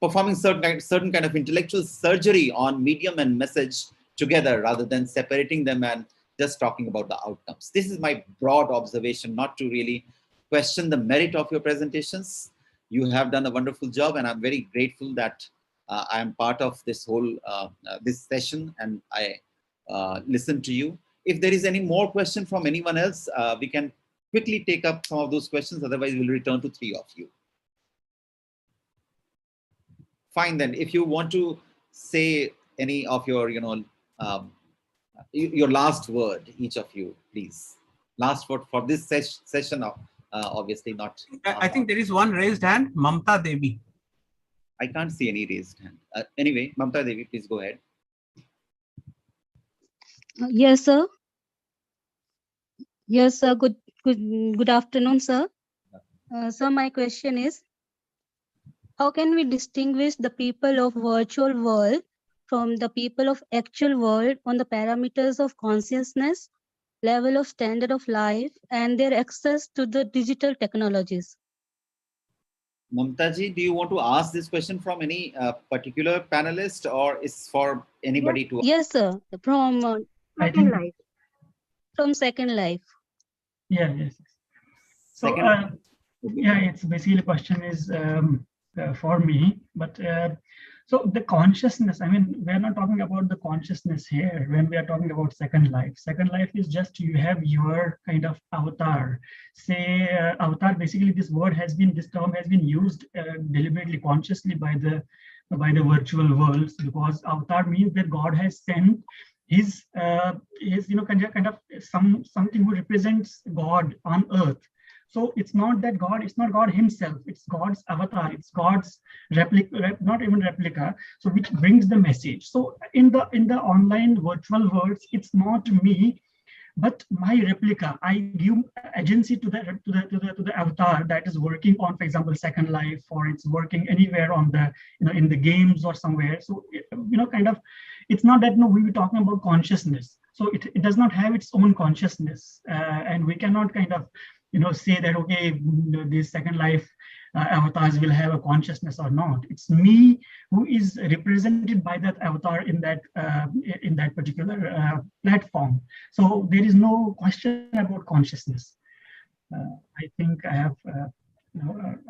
performing certain kind of intellectual surgery on medium and message together, rather than separating them and just talking about the outcomes. This is my broad observation, not to really question the merit of your presentations. You have done a wonderful job, and I'm very grateful that I am part of this whole this session, and I listen to you. If there is any more question from anyone else, we can quickly take up some of those questions. Otherwise, we'll return to three of you. Fine then. If you want to say any of your, your last word, each of you, please. Last word for this session of Obviously not. I think there is one raised hand, Mamta Devi. I can't see any raised hand. Anyway, Mamta Devi, please go ahead. Yes, sir. Yes, sir. Good afternoon, sir. So my question is, how can we distinguish the people of virtual world from the people of actual world on the parameters of consciousness, level of standard of life, and their access to the digital technologies? Mamta ji, do you want to ask this question from any particular panelist, or is for anybody to? Yes, sir. From Second Life. From Second Life. Yeah, yes. So, yeah, it's basically question is for me, but so the consciousness, I mean, we're not talking about the consciousness here when we are talking about Second Life. Second Life is just you have your kind of avatar. Say avatar, basically this word has been, this term has been used deliberately, consciously by the virtual worlds, because avatar means that God has sent his kind of something who represents God on earth. So it's not that God, it's not God himself, it's God's avatar, it's God's replica, not even replica, so which brings the message. So in the online virtual worlds, it's not me, but my replica. I give agency to the avatar that is working on, for example, Second Life, or it's working anywhere on the in the games or somewhere. So kind of, it's not that we were talking about consciousness. So it does not have its own consciousness, and we cannot kind of say that okay, this Second Life avatars will have a consciousness or not. It's me who is represented by that avatar in that particular platform. So there is no question about consciousness. I think I have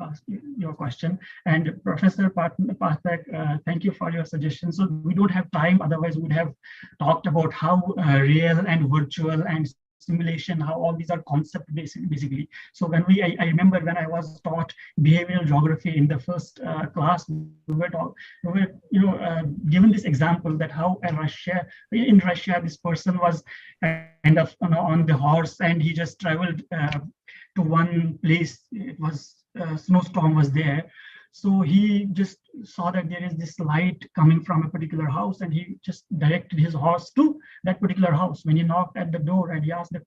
asked your question. And Professor Parthek, thank you for your suggestion. So we don't have time, otherwise we would have talked about how real and virtual and simulation, how all these are concept basically. So when I remember when I was taught behavioral geography in the first class, we were given this example that how in Russia this person was kind of on the horse, and he just traveled to one place. It was snowstorm was there. So he just saw that there is this light coming from a particular house, and he just directed his horse to that particular house. When he knocked at the door and he asked the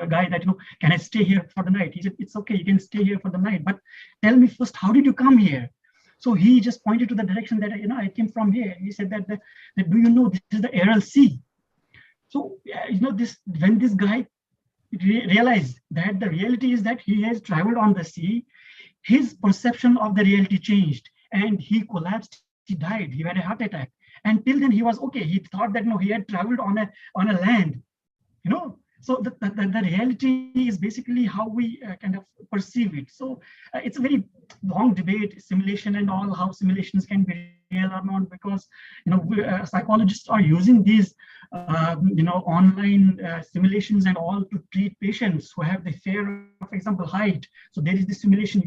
guy that, can I stay here for the night? He said, it's okay, you can stay here for the night, but tell me first, how did you come here? So he just pointed to the direction that, I came from here. He said that, do you know this is the Aral Sea? So, when this guy realized that the reality is that he has traveled on the sea, his perception of the reality changed, and he collapsed. He died. He had a heart attack. And till then he was okay. He thought that he had traveled on a land. So the reality is basically how we kind of perceive it. So it's a very long debate, simulation and all, how simulations can be real or not, because psychologists are using these online simulations and all to treat patients who have the fear of, for example, height. So there is this simulation,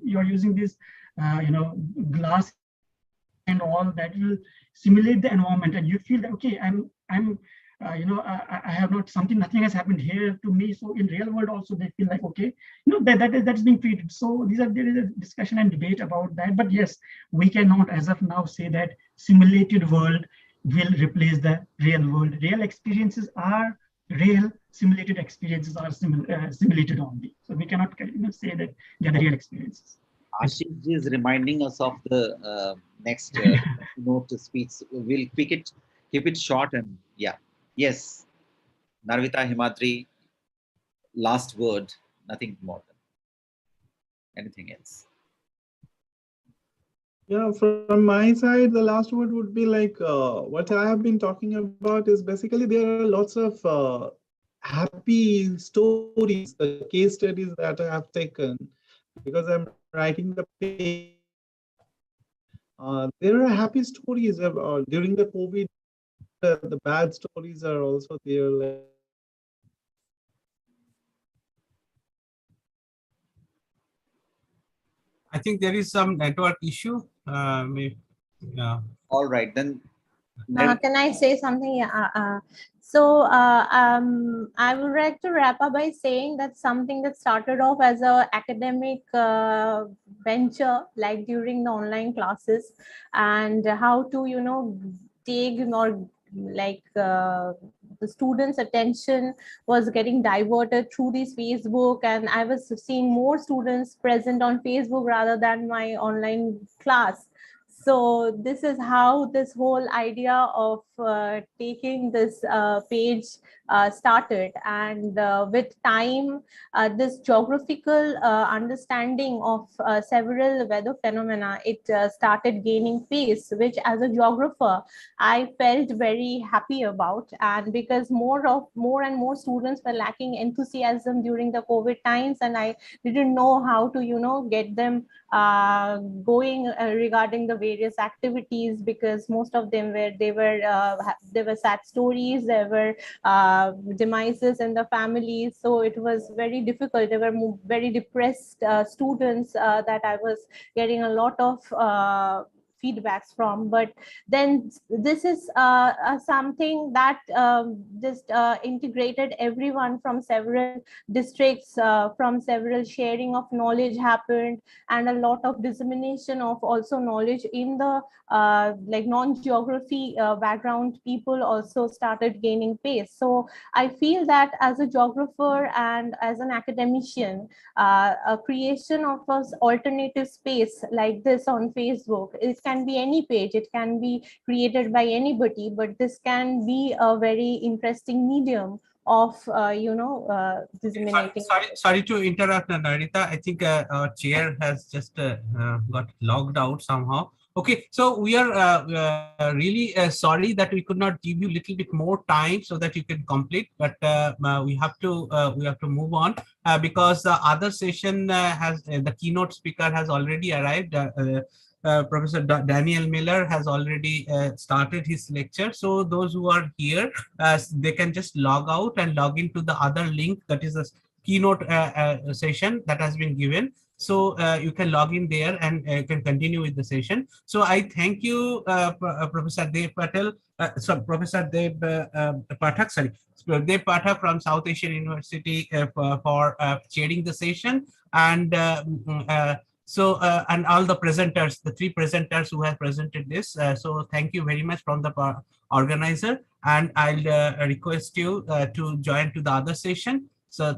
you are using this glass and all that will simulate the environment, and you feel that okay, I have nothing has happened here to me. So in real world also they feel like okay, that's being treated. So there is a discussion and debate about that. But yes, we cannot as of now say that simulated world will replace the real world. Real experiences are real, simulated experiences are simulated only. So we cannot say that they are the real experiences. Ashish ji is reminding us of the next note speech. We'll keep it short, and yeah. Yes, Narvita Himadri, last word, nothing more than anything else. Yeah, from my side, the last word would be like what I have been talking about is basically there are lots of happy stories, the case studies that I have taken because I'm writing the page. There are happy stories during the COVID. The bad stories are also there. Like, I think there is some network issue. All right, then Can I say something? Yeah. I would like to wrap up by saying that something that started off as a academic venture, like during the online classes, and how to, take or like the students' attention was getting diverted through this Facebook, and I was seeing more students present on Facebook rather than my online class. So this is how this whole idea of taking this page started, and with time this geographical understanding of several weather phenomena, it started gaining pace, which as a geographer I felt very happy about. And because more and more students were lacking enthusiasm during the COVID times, and I didn't know how to get them going regarding the various activities, because most of them there were sad stories, there were demises in the families, so it was very difficult. There were very depressed students that I was getting a lot of feedbacks from. But then this is something that just integrated everyone from several districts, from several sharing of knowledge happened, and a lot of dissemination of also knowledge in the like non-geography background people also started gaining pace. So I feel that as a geographer and as an academician, a creation of an alternative space like this on Facebook, it can be any page, it can be created by anybody, but this can be a very interesting medium of disseminating. Sorry to interrupt, Narita. I think our chair has just got logged out somehow. Okay, so we are really sorry that we could not give you a little bit more time so that you can complete, but we have to move on because the other session has the keynote speaker has already arrived. Professor Daniel Miller has already started his lecture. So those who are here, they can just log out and log into the other link, that is a keynote session that has been given. So you can log in there and you can continue with the session. So I thank you, Professor Dave Patel, Professor Dave Patek, sorry, Dave Patek from South Asian University for chairing the session. And and all the presenters, the three presenters who have presented this. So thank you very much from the organizer, and I'll request you to join to the other session. So